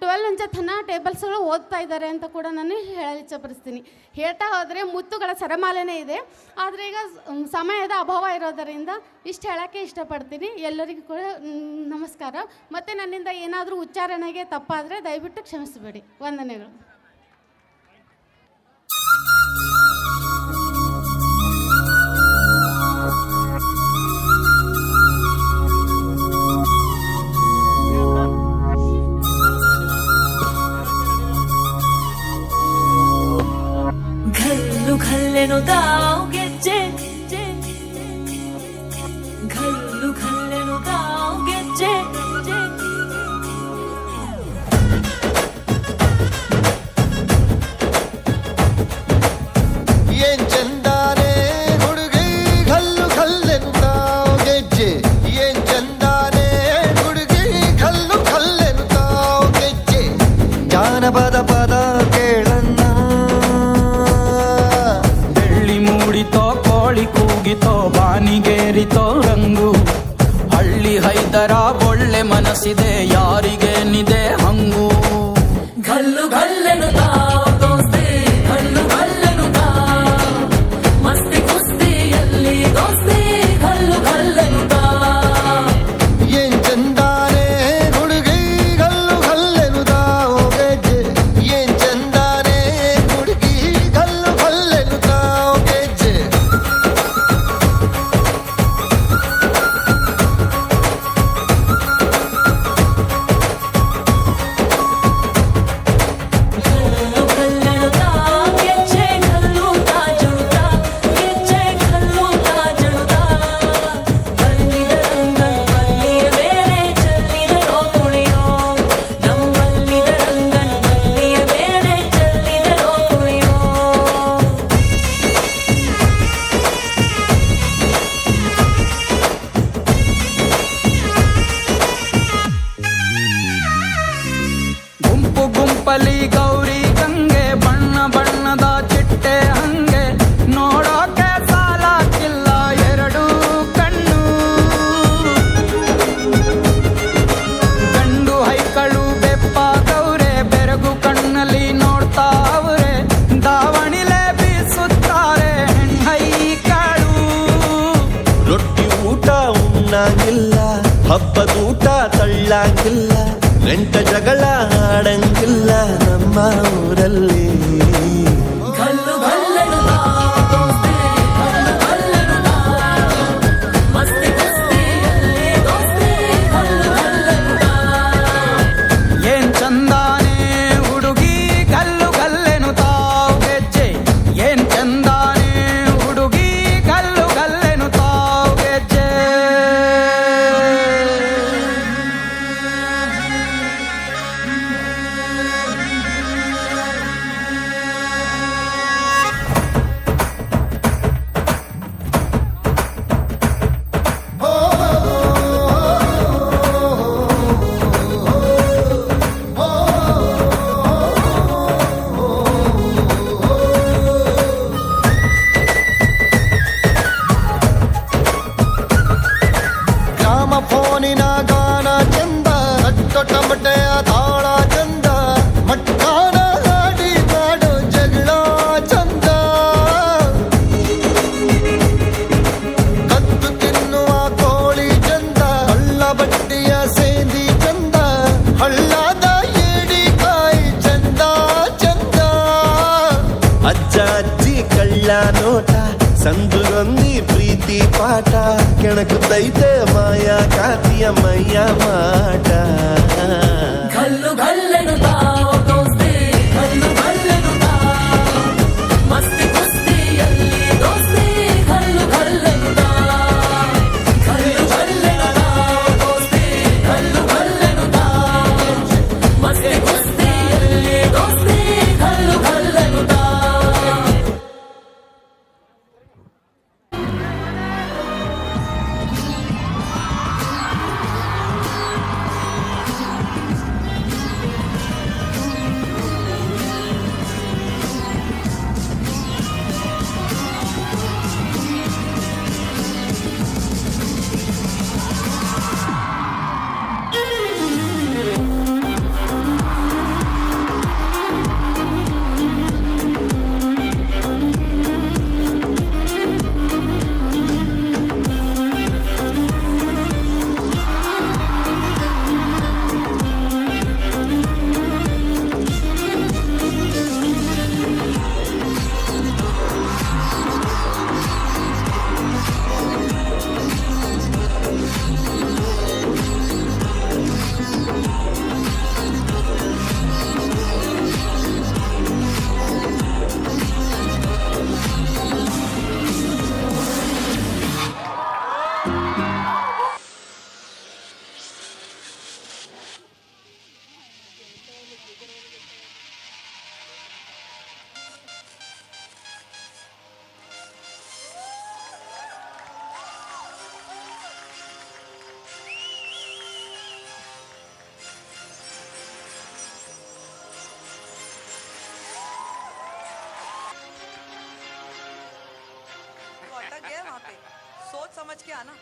12 ಅಂಚೆ ತನ ಟೇಬಲ್ಸ್ಗಳು ಓದ್ತಾ ಇದ್ದಾರೆ ಅಂತ ಕೂಡ ನಾನು ಹೇಳಲು ಇಚ್ಛಪಡಿಸ್ತೀನಿ. ಹೇಳ್ತಾ ಹೋದರೆ ಮುತ್ತುಗಳ ಸರಮಾಲೆನೇ ಇದೆ. ಆದರೆ ಈಗ ಸಮಯದ ಅಭಾವ ಇರೋದರಿಂದ ಇಷ್ಟು ಹೇಳೋಕ್ಕೆ ಇಷ್ಟಪಡ್ತೀನಿ. ಎಲ್ಲರಿಗೂ ಕೂಡ ನಮಸ್ಕಾರ. ಮತ್ತು ನನ್ನಿಂದ ಏನಾದರೂ ಉಚ್ಚಾರಣೆಗೆ ತಪ್ಪಾದರೆ ದಯವಿಟ್ಟು ಕ್ಷಮಿಸಬೇಡಿ. ವಂದನೆಗಳು. ಘಲ್ಲೆನು ದಾವ್ ಗೆಜ್ಜೆ, ಘಲ್ಲೆನು ದಾವ್ ಗೆಜ್ಜೆ. ಏನ್ ಚಂದಾನೆ ಹುಡುಗಿ ಘಲ್ಲು ಘಲ್ಲೆನು ತಾವ್ ಗೆಜ್ಜೆ, ಏನ್ ಚಂದಾನೆ ಹುಡುಗಿ ಘಲ್ಲು ಘಲ್ಲೆನು ತಾವ್ ಗೆಜ್ಜೆ. ಜಾನಪದ ಪದ ಕೇಳನ್ನ, ಮೂಡಿತೋ ಕೋಳಿ ಕೂಗಿತೋ ಬಾನಿಗೇರಿತೋ ರಂಗು, ಹಳ್ಳಿ ಹೈದರ ಒಳ್ಳೆ ಮನಸ್ಸಿದೆ ಯಾರಿಗೇನಿದೆ ಹಂಗು. ಘಲ್ಲು ಘಲ್ಲೆನು ತಾವ್ ದೋಸ್ತಿ, ಘಲ್ಲು ಘಲ್ಲೆನು ತಾವ್ ಮಸ್ತಿ ಕುಸ್ತಿಯಲ್ಲಿ ದೋಸ್ತಿ, ಘಲ್ಲು ಘಲ್ಲೆನು ತಾವ್. ಏನ್ ಚಂದಾನೆ ಹುಡುಗಿ ಘಲ್ಲು ಘಲ್ಲೆನು ತಾವ್ ಗೆಜ್ಜೆ, ಏನ್ ಚಂದಾನೆ ಹುಡುಗಿ ಘಲ್ಲು ಘಲ್ಲೆನು ತಾವ್ ಗೆಜ್ಜೆ. ಘಲ್ಲೆನು ತಾವ್ ಗೆಜ್ಜೆ, ಘಲ್ಲು ತಾ ಜುಳುತಾ, ಗೆಜ್ಜೆ ಘಲ್ಲು ತಾ ಜುಳುತಾ. ಬಲ್ಲಿದ ರಂಗ ಬಲ್ಲಿಯ ಬೇರೆ ಚೆಲ್ಲಿದರೋ ಕುಣಿಯೋ, ನಮ್ಮಲ್ಲಿದ ರಂಗನ್ ಬಲ್ಲಿಯ ಬೇರೆ ಚೆಲ್ಲಿದರೋ ಕುಣಿಯೋ. ಗುಂಪು ಗುಂಪಲಿ ಗೌರಿ ಗಂಗೆ, ಬಣ್ಣ ಬಣ್ಣದ ಚಿಟ್ಟೆ ಹಂಗೆ, ನೋಡೋಕೆ ಸಾಲಾಕಿಲ್ಲ ಎರಡು ಕಣ್ಣು. ಗಂಡು ಹೈಕಳು ಬೆಪ್ಪಾಗವ್ರೆ, ಬೆರಗು ಕಣ್ಣಲ್ಲಿ ನೋಡ್ತಾ ಅವ್ರೆ, ದಾವಣಿಲೆ ಬೀಸುತ್ತಾರೆ ಹೆಣ್ಣೈಕಳು. ರೊಟ್ಟಿ ಊಟ ಉಣ್ಣಂಗಿಲ್ಲ, ಹಬ್ಬದೂಟ ತಳ್ಳಂಗಿಲ್ಲ, ಗಂಟ ಜಗಳ ಆಡಂಗಿಲ್ಲ ನಮ್ಮ ಊರಲ್ಲಿ. ಘಲ್ಲು ಘಲ್ಲೆನು ತಾವ್ ದೋಸ್ತಿ, ಘಲ್ಲು ಘಲ್ಲೆನು ತಾವ್ ಮಸ್ತಿ ಕುಸ್ತಿಯಲ್ಲಿ ದೋಸ್ತಿ, ಘಲ್ಲು ಘಲ್ಲೆನು ತಾವ್. ಏನ್ ಚಂದಾನೆ ಹುಡುಗಿ ಗಲ್ಲು ಗಲ್ಲೆನು ತಾವ್ ಗೆಜ್ಜೆ, ಏನ್ ಚಂದಾನೆ ಹುಡುಗಿ ಗಲ್ಲು ಗಲ್ಲೆನು ತಾವ್ ಗೆಜ್ಜೆ. ಗ್ರಾಮ ಫೋನಿನ ಗಾನ ಚಂದ, ಅಟ್ಟು ಟಮಟೆಯ ತಾಳ ಚಂದ, ಮಟ್ಟಾನ ಹಾಡಿ ಮಾಡೋ ಜಗಳ ಚಂದ. ಕತ್ತು ತಿನ್ನುವ ಕೋಳಿ ಚಂದ, ಹಳ್ಳ ಬಟ್ಟಿಯ ಸೇಂದಿ ಚಂದ, ಹಳ್ಳದ ಏಡಿಕಾಯಿ ಚಂದ ಚಂದ. ಅಜ್ಜ ಅಜ್ಜಿ ಕಳ್ಳ ನೋಟ, ಸಂದುಗೊಂದಿ ಪ್ರೀತಿ ಪಾಠ, ಕೆಣಕುತ್ತೈತೆ ಮಾಯಾ ಕಾತಿಯ ಮೈಯ ಮಾಟ. ಘಲ್ಲು ಘಲ್ಲೆನು ತಾವ್ ದೋಸ್ತಿ, ಘಲ್ಲು ಘಲ್ಲೆನು ತಾವ್ ಮಸ್ತಿ ಕುಸ್ತಿಯಲ್ಲಿ ದೋಸ್ತಿ, ಘಲ್ಲು ಘಲ್ಲೆನು ತಾವ್. ಘಲ್ಲು ಘಲ್ಲೆನು ತಾವ್ ದೋಸ್ತಿ, ಘಲ್ಲು ಘಲ್ಲೆನು ತಾವ್ ಮಸ್ತಿ ಕುಸ್ತಿಯಲ್ಲಿ ದೋಸ್ತಿ, ಘಲ್ಲು ಘಲ್ಲೆನು ತಾವ್. वहाँ पे, सोच समझ के आना।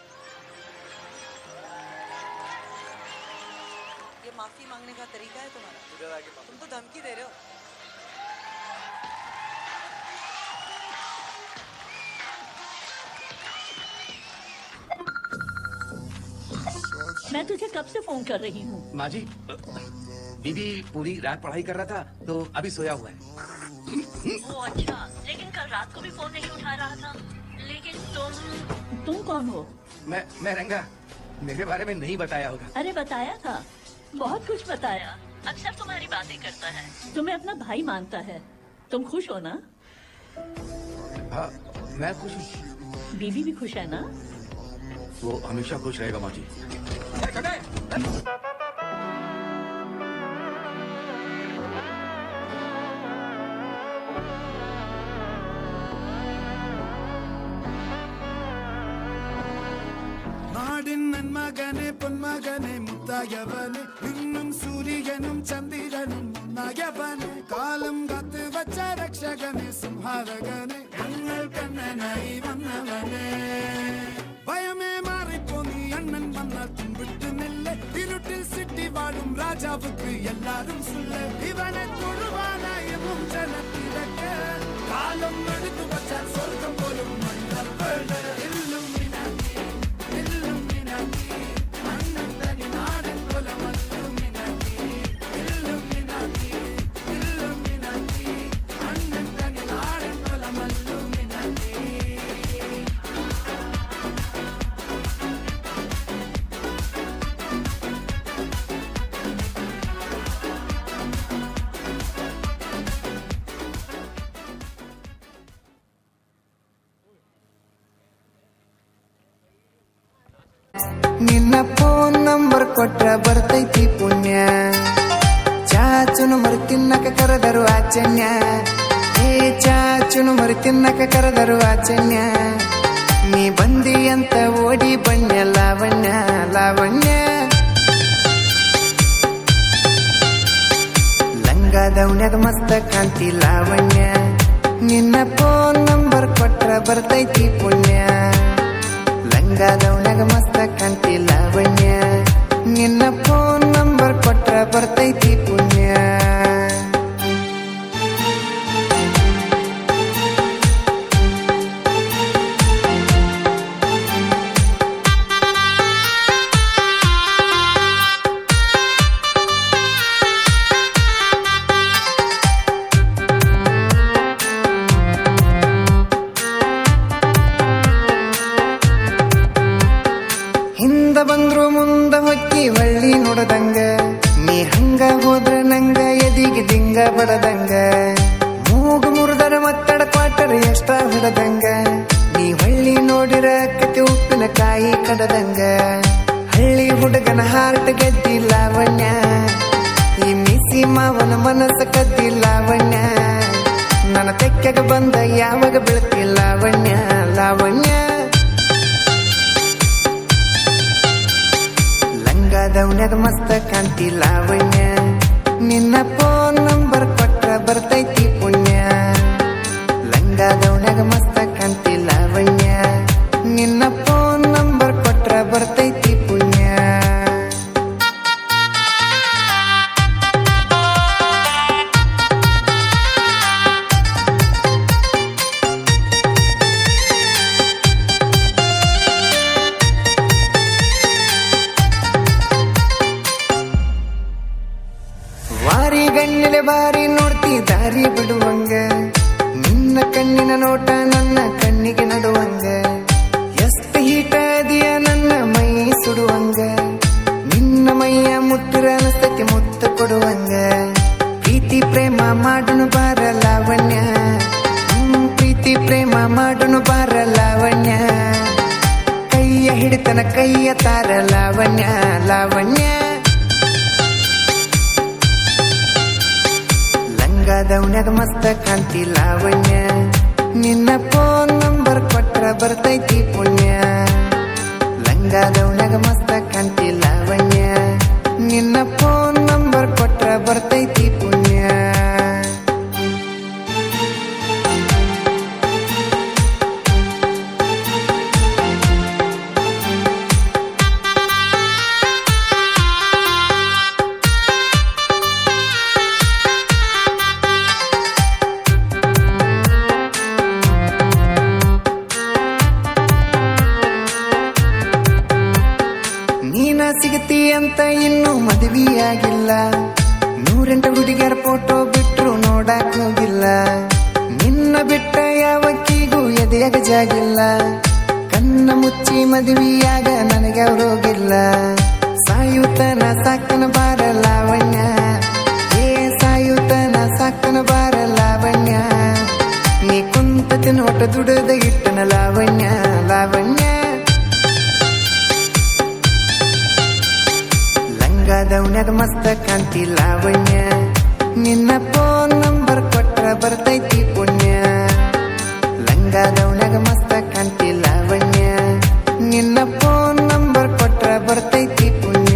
ये माफी मांगने का तरीका है तुम्हारा? तुम तो धमकी दे रहे हो। मैं तुझे कब से फोन कर रही हूँ। माँ जी, बीबी पूरी रात पढ़ाई कर रहा था तो अभी सोया हुआ है। ओ अच्छा, लेकिन कल रात को भी फोन नहीं उठा रहा था। लेकिन तुम कौन हो? मैं रंगा, मेरे बारे में नहीं बताया होगा। अरे बताया था, बहुत कुछ बताया। अक्सर तुम्हारी बातें करता है, तुम्हें अपना भाई मानता है। तुम खुश हो ना? हाँ, मैं खुश हूँ। बीबी भी खुश है ना? वो हमेशा खुश रहेगा माँ जी। நாடின் நன்மகனே பொன்மகனே முத்தாயவனே இன்னும் சூரியனும் சந்திரனும் முன்னாயவனே காலம் காத்து வச்ச ரக்ஷகனே சிம்ஹாரகனே எங்கள் கண்ணனாய் வந்தவனே பயமே மாறிப்போ நீ அண்ணன் வந்தால் தும்பிட்டு நெல்ல இருட்டில் சிட்டி வாழும் ராஜாவுக்கு எல்லாரும் சொல்ல இவனை தொழுவானாயும் ஜனத்திறக்க காலம் எடுத்து வச்சால் சொர்க்கம் போலும் மன்னர் எல்லும் ನಿನ್ನ ಫೋನ್ ನಂಬರ್ ಕೊಟ್ರ ಬರ್ತೈತಿ ಪುಣ್ಯ ಚಾಚುನು ಮರಿ ತಿನ್ನಕ ಕರೆದರು ಆಚನ್ಯ ಏ ಚಾಚುನು ಮರಿ ತಿನ್ನಕ ಕರೆದರು ಆಚನ್ಯ ನೀ ಬಂದಿ ಅಂತ ಓಡಿ ಬಣ್ಣ ಲಾವಣ್ಯ ಲಾವಣ್ಯ ಲಂಗಾದವನ್ಯಾಗ ಮಸ್ತ ಕಾಂತಿ ಲಾವಣ್ಯ ನಿನ್ನ ಫೋನ್ ನಂಬರ್ ಕೊಟ್ರ ಬರ್ತೈತಿ ಪುಣ್ಯ ಲಂಗಾದವನ್ಯಾಗ ಮಸ್ತ ಕಾಂತಿ ಲಾವಣ್ಯ ನಿನ್ನ ಫೋನ್ ನಂಬರ್ ಕೊಟ್ರ ಬರ್ತೈತಿ ಪುಣ್ಯ ಹಿಂದ ಬಂದ್ರು ಮುಂದ ಹೊಕ್ಕಿ ಹೊಳ್ಳಿ ನೋಡದಂಗ ನೀ ಹಂಗ ಹೋದ್ರ ನಂಗ ಎದಿಗೆ ದಿಂಗ ಬಡದಂಗ ಮೂಗು ಮುರಿದರ ಮತ್ತಡ ಕ್ವಾಟರ್ ಎಷ್ಟ ಹೊಡದಂಗ ನೀ ಹೊಳ್ಳಿ ನೋಡಿರ ಕತೆ ಉಪ್ಪಿನಕಾಯಿ ಕಡದಂಗ ಹಳ್ಳಿ ಹುಡುಗನ ಹಾರ್ಟ್ ಗೆದ್ದಿ ಲಾವಣ್ಯ ಈ ಮಿಸಿ ಮಾವನ ಮನಸ್ಸ ಕದ್ದಿ ಲಾವಣ್ಯ ನನ್ನ ತೆಕ್ಕೆಗ ಬಂದ ಯಾವಾಗ ಬೀಳ್ತಿ ಲಾವಣ್ಯ ಲಾವಣ್ಯ ಲಂಗಾದವನ್ಯಾಗ ಮಸ್ತ ಕಾಂತಿ ಲಾವಣ್ಯ ನಿನ್ನ ಫೋನ್ ನಂಬರ್ ಕೊಟ್ರ ಬರ್ತೈತಿ ಪುಣ್ಯ ಲಂಗಾದವನ್ಯಾಗ ಮಸ್ತ ಕಾಂತಿ ಲಾವಣ್ಯ ನಿನ್ನ ಫೋನ್ ನಂಬರ್ ಕೊಟ್ರ ಬರ್ತೈತಿ ಪುಣ್ಯ ವಾರಿ ಗಣ್ಣಿಲೆ ಬಾರಿ ನೋಡ್ತಿ ದಾರಿ ಬಿಡುವಂಗ ನಿನ್ನ ಕಣ್ಣಿನ ನೋಟ ನನ್ನ ಕಣ್ಣಿಗೆ ನಡುವಂಗ ಎಷ್ಟು ಹೀಟ ಅದೆಯ ನನ್ನ ಮೈ ಸುಡುವಂಗ ನಿನ್ನ ಮೈಯ ಮುಟ್ಟಿರ ಅನಸ್ತೈತಿ ಮುತ್ತ ಕೊಡುವಂಗ ಪ್ರೀತಿ ಪ್ರೇಮ ಮಾಡುನು ಬಾರ ಲಾವಣ್ಯ ಪ್ರೀತಿ ಪ್ರೇಮ ಮಾಡುನು ಬಾರ ಲಾವಣ್ಯ ಕೈಯ ಹಿಡಿತನ ಕೈಯ ತಾರ ಲಾವಣ್ಯ ಲಾವಣ್ಯ ಲಂಗಾದವನ್ಯಾಗ ಮಸ್ತ ಕಾಂತಿ ಲಾವಣ್ಯ ನಿನ್ನ ಫೋನ್ ನಂಬರ್ ಕೊಟ್ರ ಬರ್ತೈತಿ ಪುಣ್ಯ ಲಂಗಾದವನ್ಯಾಗ ಮಸ್ತ ಕಾಂತಿ ಲಾವಣ್ಯ ನಿನ್ನ ಫೋನ್ ನಂಬರ್ ಕೊಟ್ರ ಬರ್ತೈತಿ ಪುಣ್ಯ ಸಿಗತಿ ಅಂತ ಇನ್ನೂ ಮದುವೆಯಾಗಿಲ್ಲ. 108 ಹುಡುಗಿಯರ ಫೋಟೋ ಬಿಟ್ರು ನೋಡಕ್ ಹೋಗಿಲ್ಲ. ನಿನ್ನ ಬಿಟ್ಟ ಯಾವಕ್ಕಿಗೂ ಎದೆಯಾಗ ಜಾಗಿಲ್ಲ. ಕಣ್ಣ ಮುಚ್ಚಿ ಮದುವೆಯಾಗ ನನಗೆ ಅವ್ರೋಗಿಲ್ಲ. ಸಾಯುತನ ಸಾಕನ ಬಾರ ಲಾವಣ್ಯ, ಏ ಸಾಯುತನ ಸಾಕನ ಬಾರ ಲಾವಣ್ಯ. ನೀ ಕುಂತ ನೋಟ ದುಡದ ಇಟ್ಟನ ಲಾವಣ್ಯ ಲಾವಣ್ಯ. ಲಂಗಾದವನ್ಯಾಗ ಮಸ್ತ ಕಾಂತಿ ಲಾವಣ್ಯ. ನಿನ್ನ ಫೋನ್ ನಂಬರ್ ಕೊಟ್ರ ಬರ್ತೈತಿ ಪುಣ್ಯ. ಲಂಗಾದವನ್ಯಾಗ ಮಸ್ತ ಕಾಂತಿ ಲಾವಣ್ಯ. ನಿನ್ನ ಫೋನ್ ನಂಬರ್ ಕೊಟ್ರ ಬರ್ತೈತಿ ಪುಣ್ಯ.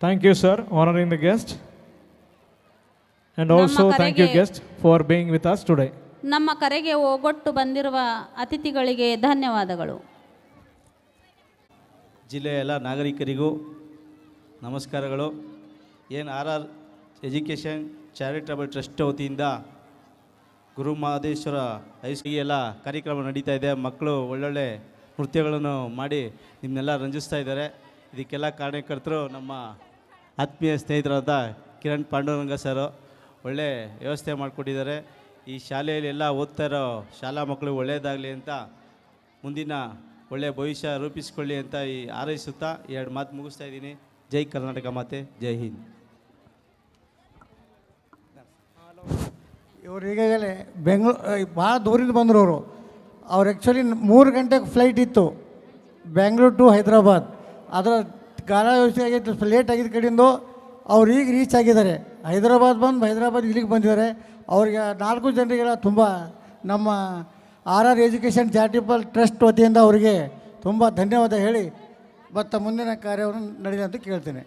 Thank you, sir, honoring the guest. And also thank you, guest, for being with us today. ನಮ್ಮ ಕರೆಗೆ ಓಗೊಟ್ಟು ಬಂದಿರುವ ಅತಿಥಿಗಳಿಗೆ ಧನ್ಯವಾದಗಳು. ಜಿಲ್ಲೆಯ ಎಲ್ಲ ನಾಗರಿಕರಿಗೂ ನಮಸ್ಕಾರಗಳು. ಏನು RR ಎಜುಕೇಷನ್ ಚಾರಿಟಬಲ್ ಟ್ರಸ್ಟ್ ವತಿಯಿಂದ ಗುರು ಮಹದೇಶ್ವರ ಹೈಸ್ಕೂಲ್ ಎಲ್ಲ ಕಾರ್ಯಕ್ರಮ ನಡೀತಾ ಇದೆ. ಮಕ್ಕಳು ಒಳ್ಳೊಳ್ಳೆ ನೃತ್ಯಗಳನ್ನು ಮಾಡಿ ನಿಮ್ಮನ್ನೆಲ್ಲ ರಂಜಿಸ್ತಾ ಇದ್ದಾರೆ. ಇದಕ್ಕೆಲ್ಲ ಕಾರಣಕರ್ತರು ನಮ್ಮ ಆತ್ಮೀಯ ಸ್ನೇಹಿತರಾದ ಕಿರಣ್ ಪಾಂಡುರಂಗ ಸರು ಒಳ್ಳೆ ವ್ಯವಸ್ಥೆ ಮಾಡಿಕೊಟ್ಟಿದ್ದಾರೆ. ಈ ಶಾಲೆಯಲ್ಲಿ ಎಲ್ಲ ಓದ್ತಾ ಇರೋ ಶಾಲಾ ಮಕ್ಕಳು ಒಳ್ಳೆಯದಾಗಲಿ ಅಂತ, ಮುಂದಿನ ಒಳ್ಳೆಯ ಭವಿಷ್ಯ ರೂಪಿಸ್ಕೊಳ್ಳಿ ಅಂತ ಈ ಹಾರೈಸುತ್ತಾ 2 ಮಾತು ಮುಗಿಸ್ತಾ ಇದ್ದೀನಿ. ಜೈ ಕರ್ನಾಟಕ ಮಾತೆ, ಜೈ ಹಿಂದ್. ಇವರು ಈಗಾಗಲೇ ಭಾಳ ದೂರಿಂದ ಬಂದರು ಅವರು. ಅವ್ರು ಆ್ಯಕ್ಚುಲಿ 3 ಗಂಟೆಗೆ ಫ್ಲೈಟ್ ಇತ್ತು ಬೆಂಗಳೂರು ಟು ಹೈದ್ರಾಬಾದ್. ಅದರ ಕಾಲ ವ್ಯವಸ್ಥೆ ಆಗೈತೆ, ಸ್ವಲ್ಪ ಲೇಟ್ ಆಗಿದ್ದ ಕಡೆಯಿಂದ ಅವ್ರು ಈಗ ರೀಚ್ ಆಗಿದ್ದಾರೆ. ಹೈದ್ರಾಬಾದ್ ಇಲ್ಲಿಗೆ ಬಂದಿದ್ದಾರೆ. ಅವ್ರಿಗೆ 4 ಜನರಿಗೆಲ್ಲ ತುಂಬ ನಮ್ಮ RR ಎಜುಕೇಷನ್ ಚಾರಿಟಬಲ್ ಟ್ರಸ್ಟ್ ವತಿಯಿಂದ ಅವರಿಗೆ ತುಂಬ ಧನ್ಯವಾದ ಹೇಳಿ ಮತ್ತು ಮುಂದಿನ ಕಾರ್ಯವನ್ನು ನಡೆಯಲಿ ಅಂತ ಕೇಳ್ತೇನೆ.